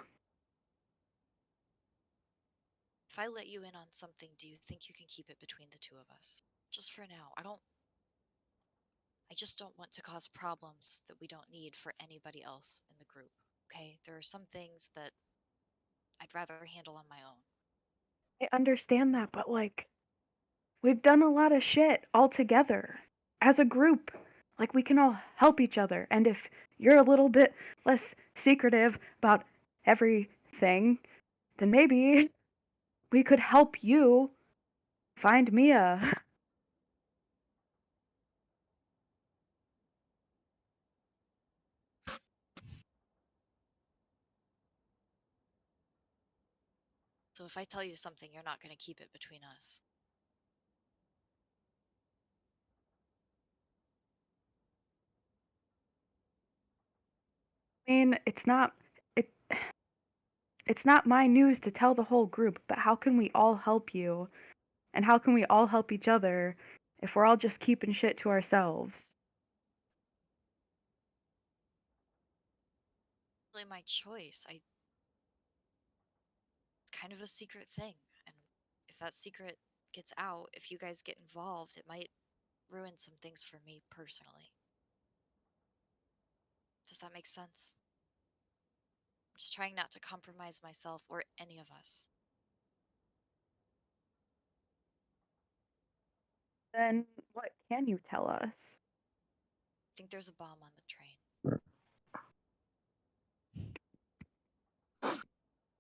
If I let you in on something, do you think you can keep it between the two of us? Just for now. I just don't want to cause problems that we don't need for anybody else in the group. Okay? There are some things that I'd rather handle on my own. I understand that, but like, we've done a lot of shit all together as a group. Like, we can all help each other. And if you're a little bit less secretive about everything, then maybe we could help you find Mia. So if I tell you something, you're not going to keep it between us. I mean, it's not my news to tell the whole group, but how can we all help you? And how can we all help each other if we're all just keeping shit to ourselves? Really my choice. It's kind of a secret thing. And if that secret gets out, if you guys get involved, it might ruin some things for me personally. Does that make sense? I'm just trying not to compromise myself or any of us. Then what can you tell us? I think there's a bomb on the train.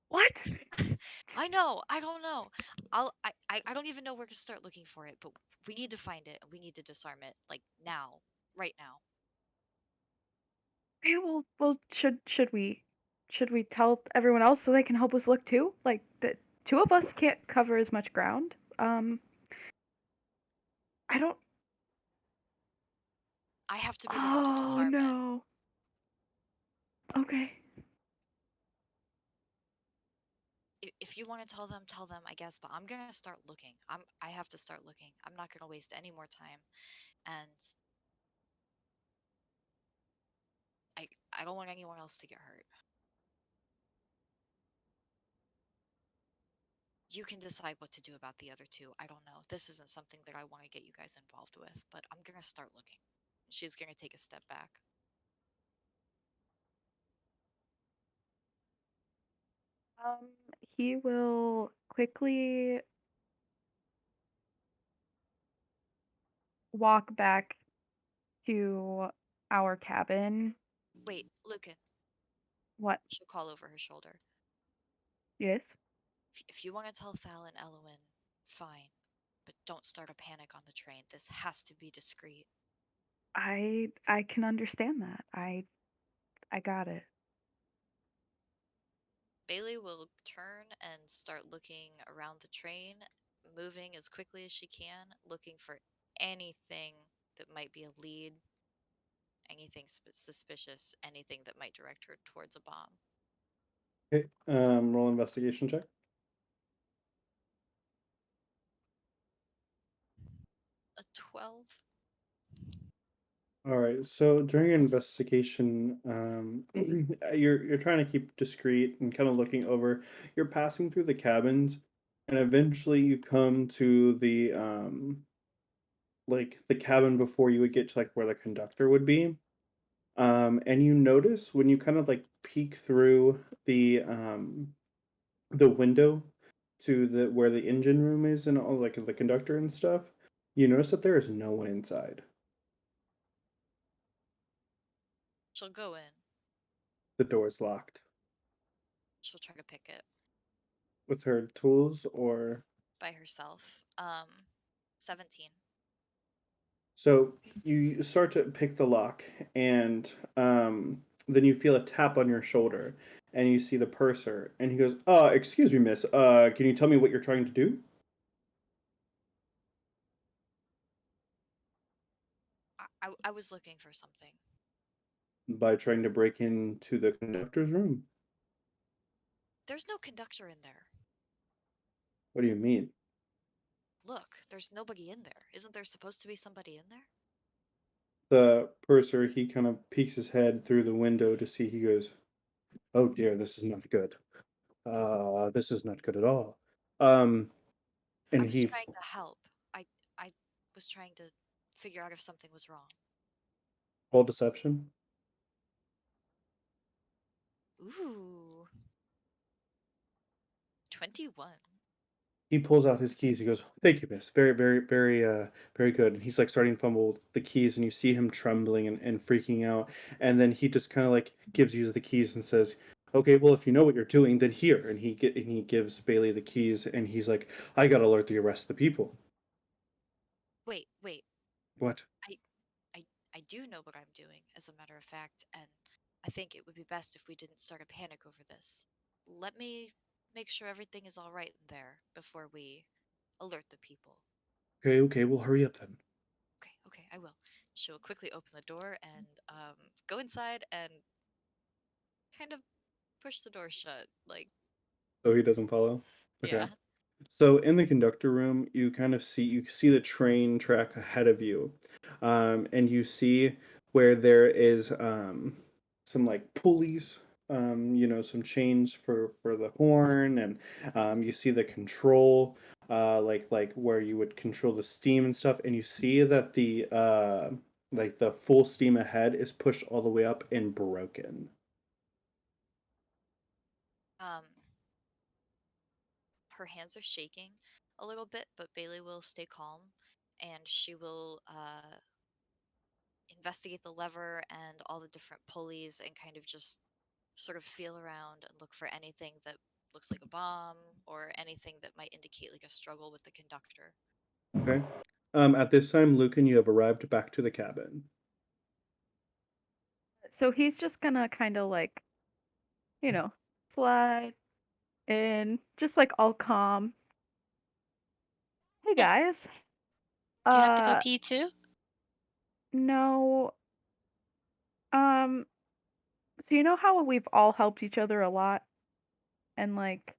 What? I know. I don't know. I don't even know where to start looking for it, but we need to find it and we need to disarm it like now, right now. Okay, well, should we tell everyone else so they can help us look too? Like the two of us can't cover as much ground. I don't. I have to be the one to Oh disarm it. no. Okay. If you want to tell them, I guess, but I'm gonna start looking. I have to start looking. I'm not gonna waste any more time. And I don't want anyone else to get hurt. You can decide what to do about the other two. I don't know. This isn't something that I want to get you guys involved with, but I'm gonna start looking. She's gonna take a step back. He will quickly walk back to our cabin. Wait, Lucan. What? She'll call over her shoulder. Yes. If you want to tell Thal and Elowen, fine. But don't start a panic on the train. This has to be discreet. I can understand that. I got it. Bailey will turn and start looking around the train, moving as quickly as she can, looking for anything that might be a lead, anything suspicious, anything that might direct her towards a bomb. Okay, roll investigation check. A 12? All right. So during your investigation, you're trying to keep discreet and kind of looking over. You're passing through the cabins, and eventually you come to the like the cabin before you would get to like where the conductor would be. And you notice when you kind of like peek through the window to the where the engine room is and all like the conductor and stuff, you notice that there is no one inside. She'll go in. The door is locked. She'll try to pick it With her tools or by herself. 17. so you start to pick the lock and then you feel a tap on your shoulder, and you see the purser, and he goes, excuse me, miss, can you tell me what you're trying to do? I was looking for something. By trying to break into the conductor's room. There's no conductor in there. What do you mean? Look, there's nobody in there. Isn't there supposed to be somebody in there? The purser, he kind of peeks his head through the window to see, he goes, oh dear, this is not good. This is not good at all. I And was he, trying to help. I was trying to figure out if something was wrong. roll deception. Ooh. 21. He pulls out his keys. He goes, thank you, miss. Very, very, very, very good. And he's like starting to fumble with the keys, and you see him trembling and freaking out. And then he just kind of like gives you the keys and says, okay, well, if you know what you're doing, then here. And he gives Bailey the keys, and he's like, I gotta alert the rest of the people. Wait. What? I I do know what I'm doing, as a matter of fact, and I think it would be best if we didn't start a panic over this. Let me make sure everything is all right in there before we alert the people. Okay, we'll hurry up then. Okay, I will. She'll quickly open the door and go inside and kind of push the door shut. Like, So he doesn't follow? Okay. yeah. So in the conductor room, you see the train track ahead of you, and you see where there is some like pulleys, some chains for the horn, and you see the control, like where you would control the steam and stuff, and you see that the like the full steam ahead is pushed all the way up and broken. Um, her hands are shaking a little bit, but Bailey will stay calm and she will investigate the lever and all the different pulleys and kind of just sort of feel around and look for anything that looks like a bomb or anything that might indicate like a struggle with the conductor. Okay. At this time, Lucan, you have arrived back to the cabin. So he's just gonna kind of like, slide in, just like all calm. Hey Hey, guys. do you have to go Uh, pee too? no. Um, so you know how we've all helped each other a lot and like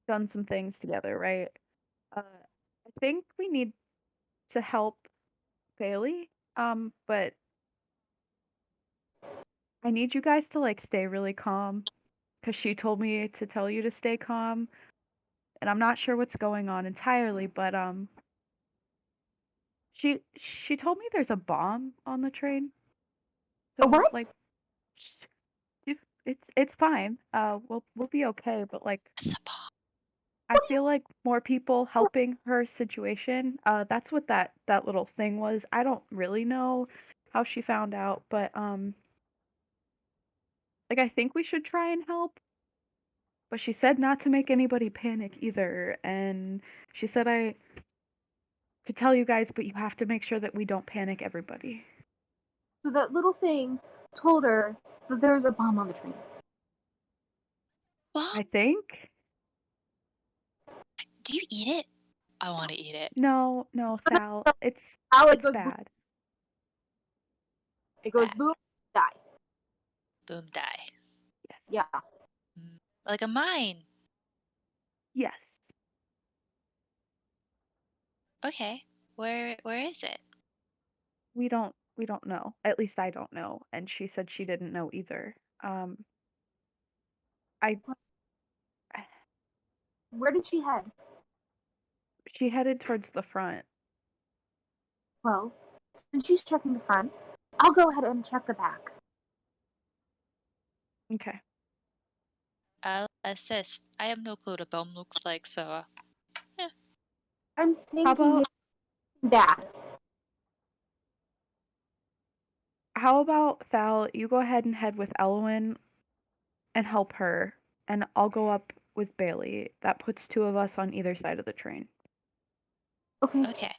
done some things together, right? I think we need to help Bailey. But I need you guys to like stay really calm because she told me to tell you to stay calm, and I'm not sure what's going on entirely, but she told me there's a bomb on the train. A So what? like, sh- it's fine. We'll be okay, but like, It's a bomb. I feel like more people helping her situation. That's what that little thing was. I don't really know how she found out, but like I think we should try and help. But she said not to make anybody panic either, and she said I could tell you guys, but you have to make sure that we don't panic everybody. So that little thing told her that there's a bomb on the train. Bomb? I think. Do you eat it? I want to eat it. No, Thal. It's It goes boom. bad. It goes Bad. boom, die. Boom, die. Yes. Yeah. Like a mine. Yes. Okay. Where is it? We don't know. At least I don't know. And she said she didn't know either. I Where did she head? She headed towards the front. Well, since she's checking the front, I'll go ahead and check the back. Okay. I'll assist. I have no clue what a bomb looks like, so yeah. I'm How thinking about it's bad. Thal, you go ahead and head with Elowen and help her, and I'll go up with Bailey. That puts two of us on either side of the train. Okay. Okay.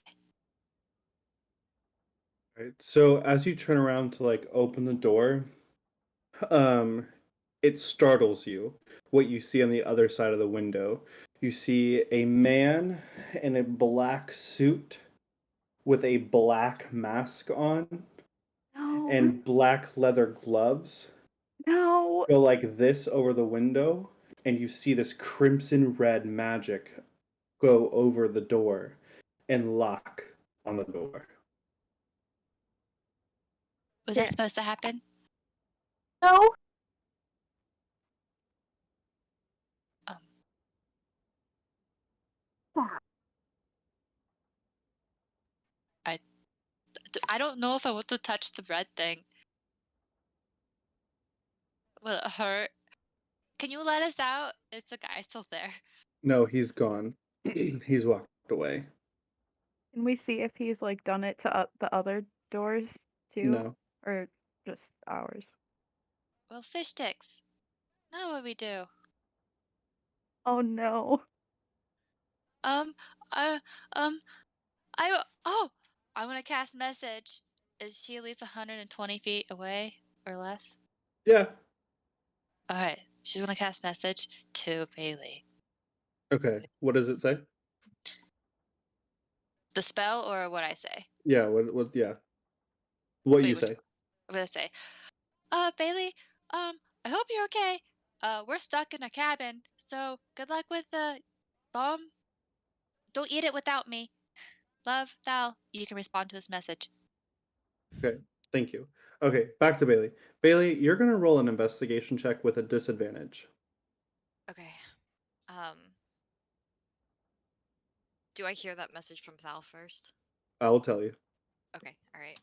Right. So as you turn around to like open the door, it startles you what you see on the other side of the window. You see a man in a black suit with a black mask on No. and black leather gloves No. go like this over the window, and you see this crimson red magic go over the door and lock on the door. Was Yeah. that supposed to happen? No. Um, I don't know if I want to touch the red thing. Will it hurt? Can you let us out? Is the guy still there? No, he's gone. He's walked away. Can we see if he's like done it to the other doors too, No. or just ours? Well, fish sticks. Now what we do? Oh no. Um, uh, I I want to cast message. Is she at least 120 feet away or less? Yeah. All right, she's gonna cast message to Baili. Okay. What does it say? The spell or what I say? Yeah, what yeah. What you Wait, which say. what did I say? Baili, I hope you're okay. We're stuck in a cabin, so good luck with the bomb. Don't eat it without me. Love, Thal. You can respond to his message. Okay. Thank you. Okay, back to Bailey. Bailey, you're gonna roll an investigation check with a disadvantage. Okay. Um. Do I hear that message from Thal first? I will tell you. Okay. All right.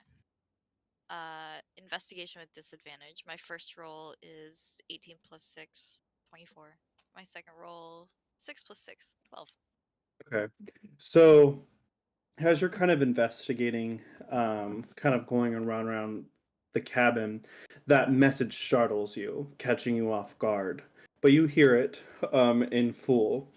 Investigation with disadvantage. My first roll is 18 plus 6, 24. My second roll, 6 plus 6, 12. Okay. So as you're kind of investigating, kind of going around the cabin, that message startles you, catching you off guard. But you hear it in full.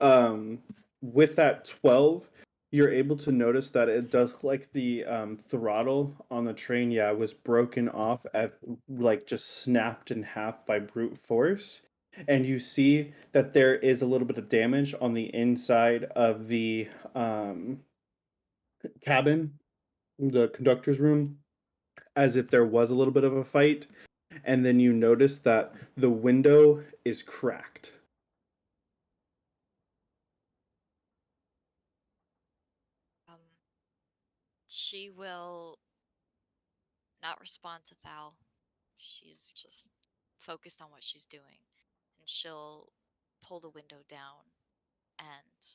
Um, with that 12, you're able to notice that it does look like the throttle on the train, yeah, was broken off, like just snapped in half by brute force. And you see that there is a little bit of damage on the inside of the cabin, the conductor's room, as if there was a little bit of a fight. And then you notice that the window is cracked. Um, she will not respond to Thal. She's just focused on what she's doing. And she'll pull the window down and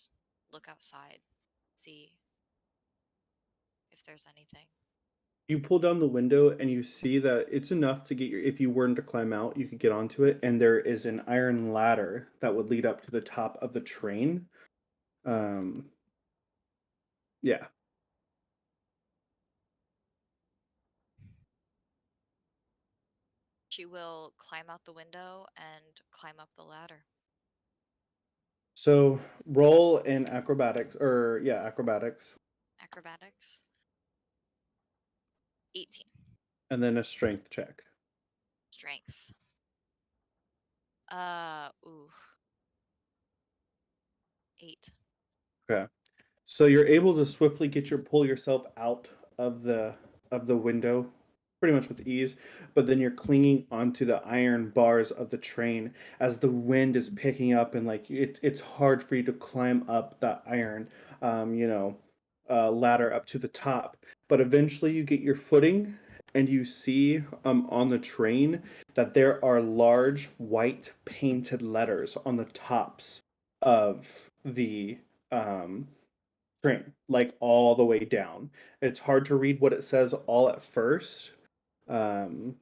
look outside, see if there's anything. You pull down the window and you see that it's enough to get your, if you weren't to climb out, you could get onto it, and there is an iron ladder that would lead up to the top of the train. Um, yeah. She will climb out the window and climb up the ladder. So roll in acrobatics, or yeah, acrobatics, Acrobatics. 18. and then a strength check. Strength. Ooh. 8. Okay. So you're able to swiftly pull yourself out of the window pretty much with ease, but then you're clinging onto the iron bars of the train as the wind is picking up, and like it's hard for you to climb up that iron ladder up to the top. But eventually you get your footing, and you see on the train that there are large white painted letters on the tops of the um train, like all the way down. It's hard to read what it says all at first, um,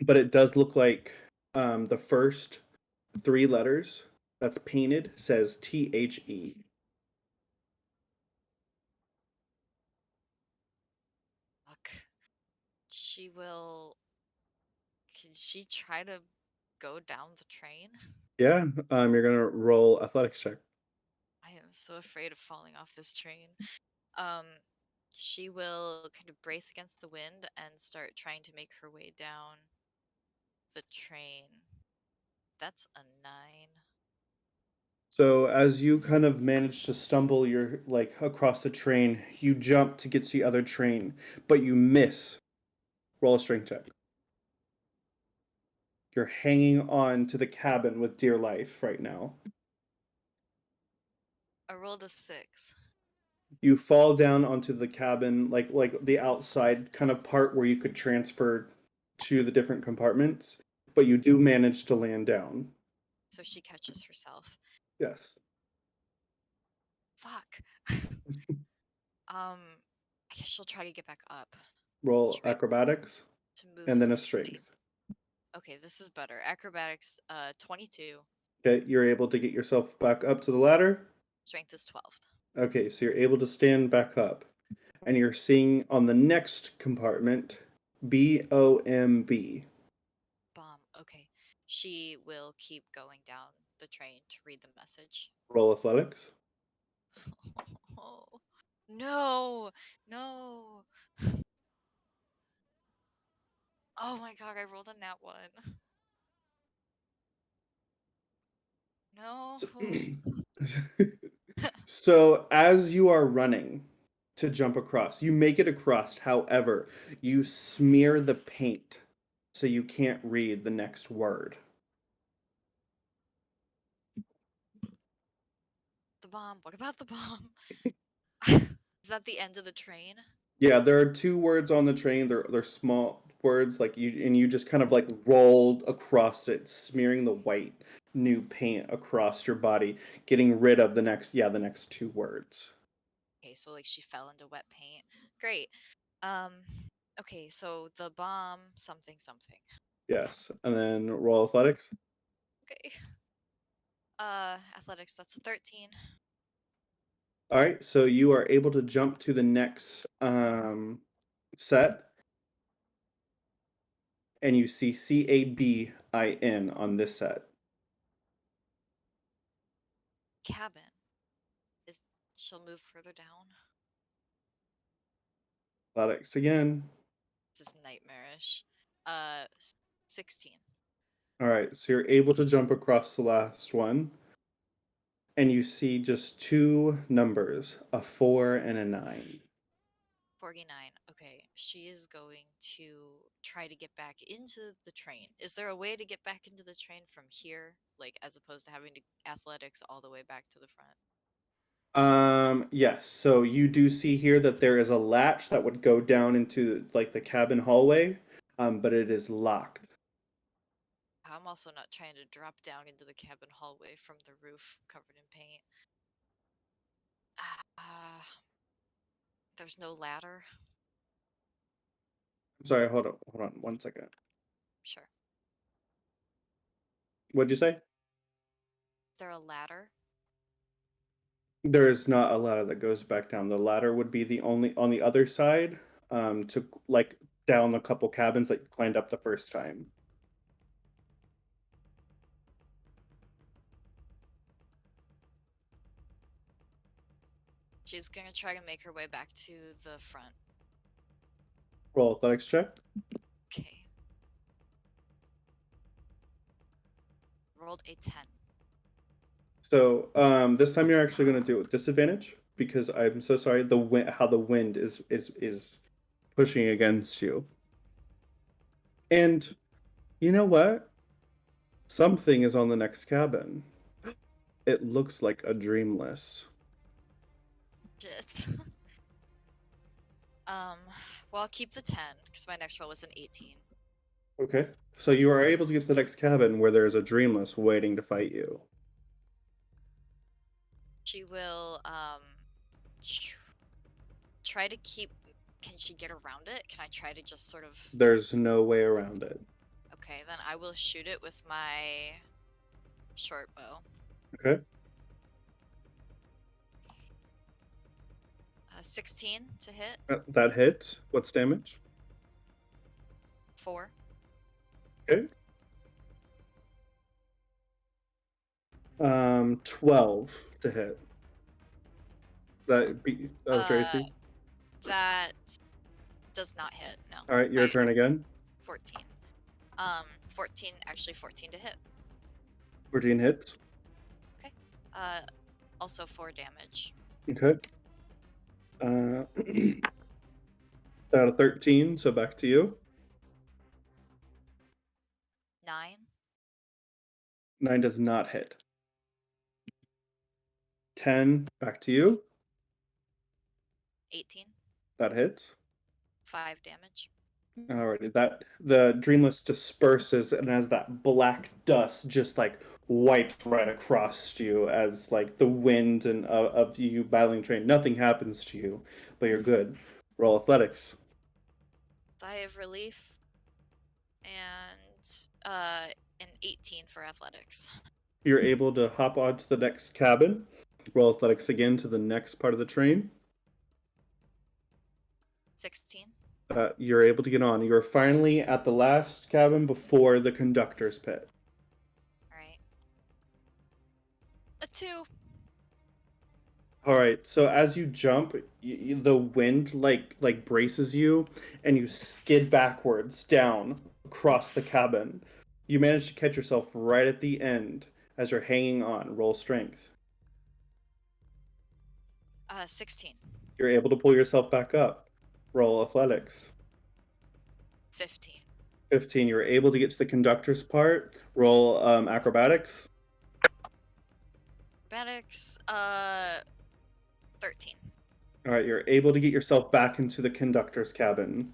but it does look like the first three letters that's painted says THE. Fuck. She will. Can she try to go down the train? Yeah, you're gonna roll athletics check. I am so afraid of falling off this train. Um, she will kind of brace against the wind and start trying to make her way down the train. That's a 9. So as you kind of manage to stumble your across the train, you jump to get to the other train, but you miss. Roll a strength check. You're hanging on to the cabin with dear life right now. I rolled a 6. You fall down onto the cabin, like the outside kind of part where you could transfer to the different compartments, but you do manage to land down. So she catches herself. Yes. Fuck. I guess she'll try to get back up. Roll Try acrobatics to move and as then a quickly. strength. Okay, this is better. Acrobatics, 22. Okay, you're able to get yourself back up to the ladder. Strength is 12. Okay, so you're able to stand back up. And you're seeing on the next compartment BOMB. Bomb. Okay. She will keep going down the train to read the message. Roll athletics. Oh, no, no. Oh my god, I rolled a nat 1. No. So, so as you are running to jump across, you make it across. However, you smear the paint so you can't read the next word. The bomb. What about the bomb? Is that the end of the train? Yeah, there are 2 words on the train. They're small words, you just kind of rolled across it, smearing the white new paint across your body, getting rid of the next 2 words. Okay, so like she fell into wet paint. Great. Okay, so the bomb something something. Yes, and then roll athletics. Okay. Athletics, that's a 13. All right, so you are able to jump to the next set, and you see CABIN on this set. Cabin. She'll move further down. Athletics again. This is nightmarish. 16. All right, so you're able to jump across the last one, and you see just 2 numbers, a 4 and a 9. 49. Okay, she is going to try to get back into the train. Is there a way to get back into the train from here, like as opposed to having to athletics all the way back to the front? Yes. So you do see here that there is a latch that would go down into the cabin hallway, but it is locked. I'm also not trying to drop down into the cabin hallway from the roof covered in paint. Uh, there's no ladder. I'm sorry, hold on 1 second. Sure. What'd you say? Is there a ladder? There is not a ladder that goes back down. The ladder would be the only on the other side, to down a couple cabins that you climbed up the first time. She's gonna try to make her way back to the front. Roll athletics check. Okay. Rolled a 10. So this time you're actually going to do it with disadvantage because I'm so sorry how the wind is pushing against you. And you know what? Something is on the next cabin. It looks like a dreamless. Shit. Well, I'll keep the 10 because my next roll was an 18. Okay. So you are able to get to the next cabin where there is a dreamless waiting to fight you. She will try to keep. Can she get around it? Can I try to just sort of? There's no way around it. Okay, then I will shoot it with my short bow. Okay. 16 to hit. That hits. What's damage? 4. Okay. 12 to hit. That be Tracy. That does not hit. No. All right, your turn again. 14. 14, actually 14 to hit. 14 hits. Also 4 damage. Okay. Out of 13, so back to you. 9. 9 does not hit. 10, back to you. 18. That hits. 5 damage. Alrighty, that the dreamless disperses, and as that black dust just like wipes right across you, as like the wind and of you battling train, nothing happens to you, but you're good. Roll athletics. Sigh of relief. And an 18 for athletics. You're able to hop on to the next cabin. Roll athletics again to the next part of the train. 16. You're able to get on. You're finally at the last cabin before the conductor's pit. Alright. A 2. All right, so as you jump, the wind like braces you, and you skid backwards down across the cabin. You manage to catch yourself right at the end as you're hanging on. Roll strength. 16. You're able to pull yourself back up. Roll athletics. 15. 15. You're able to get to the conductor's part. Roll acrobatics. Acrobatics, 13. All right, you're able to get yourself back into the conductor's cabin,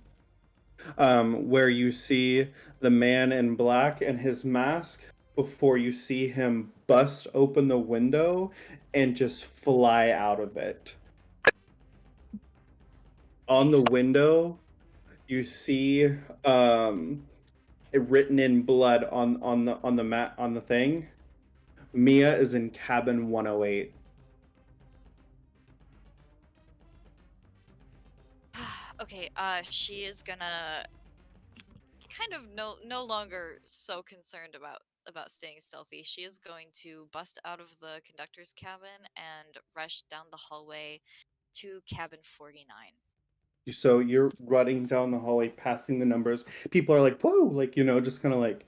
where you see the man in black and his mask before you see him bust open the window and just fly out of it. On the window, you see it written in blood on the mat on the thing. Mia is in cabin 108. Okay, she is gonna kind of no longer so concerned about staying stealthy. She is going to bust out of the conductor's cabin and rush down the hallway to cabin 49. So you're running down the hallway, passing the numbers. People are like, whoa, like, just kind of like,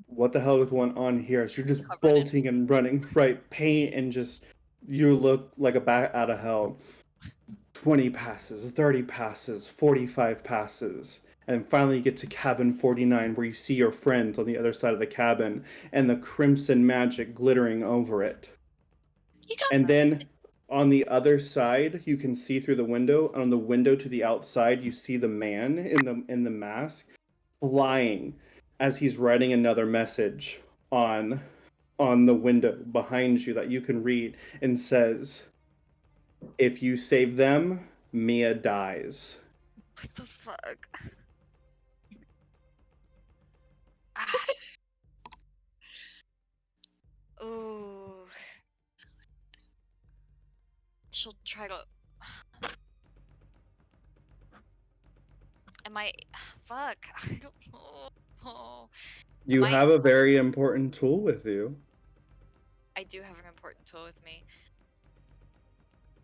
what the hell is going on here? So you're just bolting and running, right? Pain, and just, you look like a bat out of hell. 20 passes, 30 passes, 45 passes. And finally you get to cabin 49, where you see your friends on the other side of the cabin and the crimson magic glittering over it. You got And then on the other side, you can see through the window. On the window to the outside, you see the man in the mask flying as he's writing another message on the window behind you that you can read, and says, "If you save them, Mia dies." What the fuck? Ah. Ooh. She'll try to. Am I? Fuck. I don't know. Oh. You Am I? have a very important tool with you. I do have an important tool with me.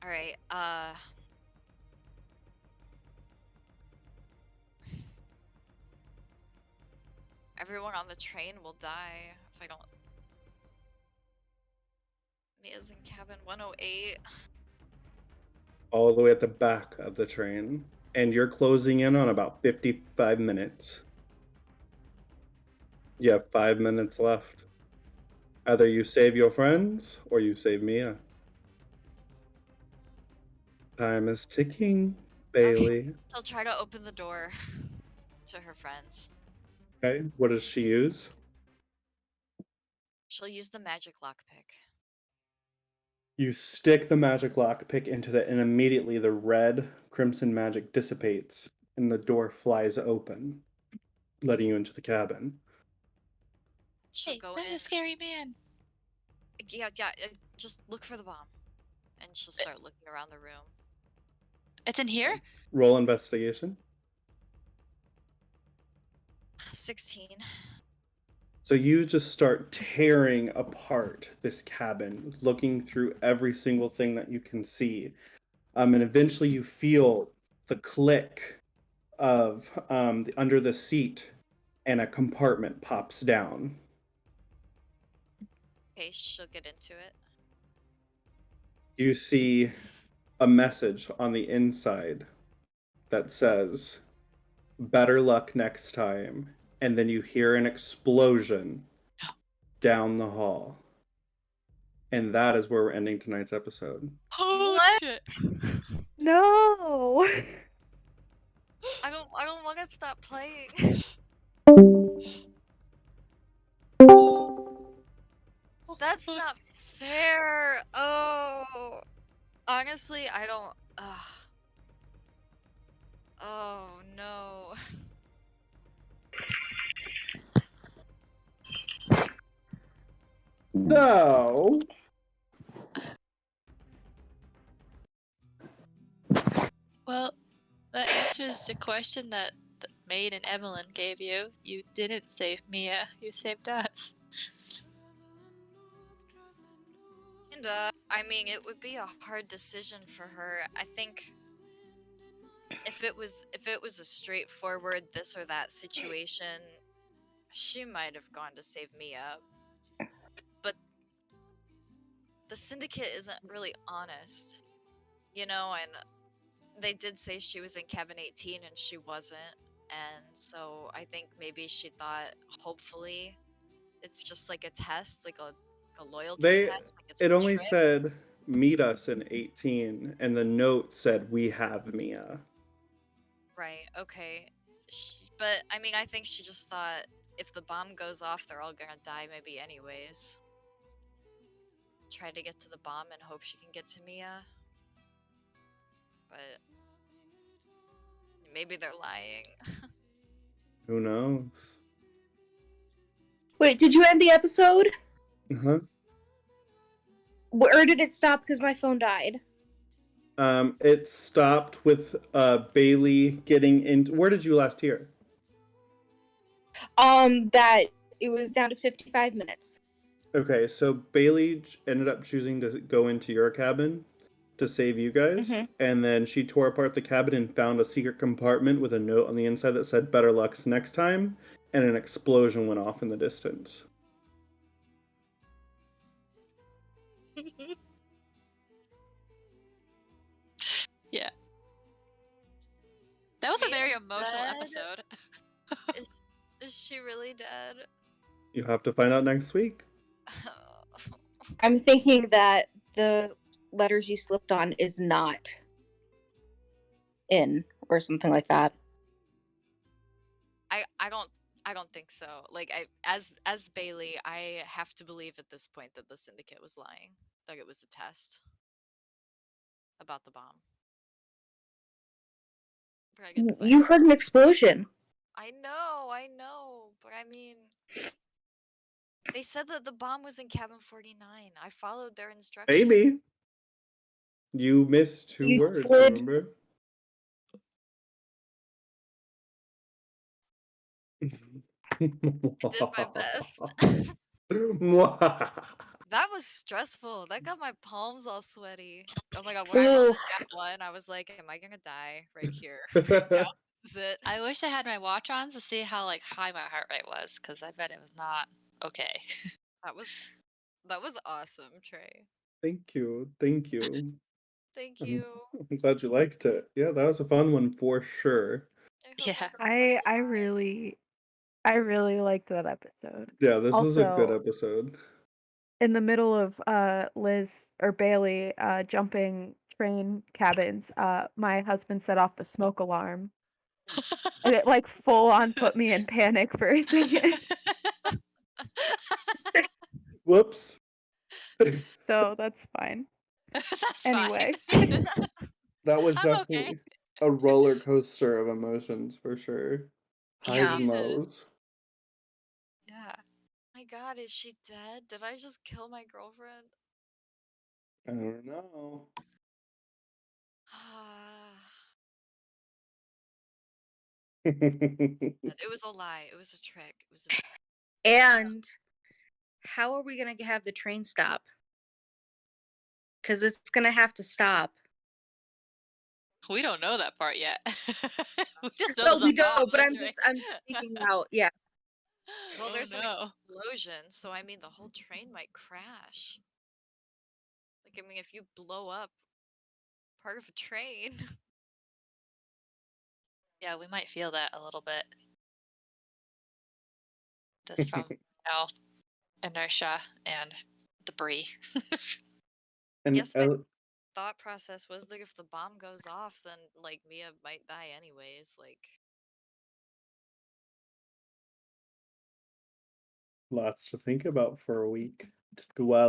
All right. Everyone on the train will die if I don't. Mia's in cabin 108. All the way at the back of the train. And you're closing in on about 55 minutes. You have 5 minutes left. Either you save your friends or you save Mia. Time is ticking, Bailey. She'll try to open the door to her friends. Okay, what does she use? She'll use the magic lockpick. You stick the magic lockpick into it, and immediately the red crimson magic dissipates, and the door flies open, letting you into the cabin. She'll Hey, go I'm in. a scary man. Yeah. Just look for the bomb, and she'll start looking around the room. It's in here? Roll investigation. 16. So you just start tearing apart this cabin, looking through every single thing that you can see. And eventually you feel the click of under the seat, and a compartment pops down. Okay, she'll get into it. You see a message on the inside that says, "Better luck next time." And then you hear an explosion down the hall. And that is where we're ending tonight's episode. Oh What? shit! No. I don't want to stop playing. That's not fair. Oh. Honestly, I don't. Oh no. No. Well, that answers the question that the maid and Evelyn gave you. You didn't save Mia, you saved us. And I mean, it would be a hard decision for her. I think if it was a straightforward this or that situation, she might have gone to save Mia. But the Syndicate isn't really honest, you know, and they did say she was in cabin 18 and she wasn't. And so I think maybe she thought, hopefully, it's just like a test, like a loyalty test. Like it's It a only trick. said, "Meet us in 18," and the note said, "We have Mia." Right, okay. But I mean, I think she just thought if the bomb goes off, they're all gonna die maybe anyways. Try to get to the bomb and hope she can get to Mia. But maybe they're lying. Who knows? Wait, did you end the episode? Uh-huh. Or did it stop because my phone died? It stopped with Baili getting into. Where did you last hear? That it was down to 55 minutes. Okay, so Baili ended up choosing to go into your cabin to save you guys, and then she tore apart the cabin and found a secret compartment with a note on the inside that said, "Better luck next time," and an explosion went off in the distance. Yeah. That was a Mia's very emotional dead? episode. Is she really dead? You'll have to find out next week. I'm thinking that the letters you slipped on is not in or something like that. I don't think so. Like as Baili, I have to believe at this point that the Syndicate was lying. That it was a test about the bomb. You heard an explosion. I know, but I mean, they said that the bomb was in cabin 49. I followed their instructions. Maybe. You missed two words, remember? I did my best. That was stressful. That got my palms all sweaty. Oh my god, when I rolled the nat 1, I was like, am I gonna die right here? Right now? This is it. I wish I had my watch on to see how like high my heart rate was, because I bet it was not okay. That was awesome, Trey. Thank you. Thank you. Thank you. I'm glad you liked it. Yeah, that was a fun one for sure. Yeah. I really liked that episode. Yeah, this was a good Also, episode. in the middle of Liz or Baili jumping train cabins, my husband set off the smoke alarm. And it like full on put me in panic for a second. Whoops. So that's fine. That's Anyway. fine. That was I'm definitely okay. a roller coaster of emotions for sure. Highs and Jesus. lows. Yeah. My god, is she dead? Did I just kill my girlfriend? I don't know. It was a lie. It was a trick. It was And how are we going to have the train stop? Because it's going to have to stop. We don't know that part yet. We just know No, there's we a bomb don't, but on I'm the train. speaking out, yeah. Well, Oh, there's an no. explosion, so I mean, the whole train might crash. Like, I mean, if you blow up part of a train. Yeah, we might feel that a little bit. Just from, inertia and debris. And Yes, my thought process was that if the bomb goes off, then, like, Mia might die anyways, like... lots to think about for a week to dwell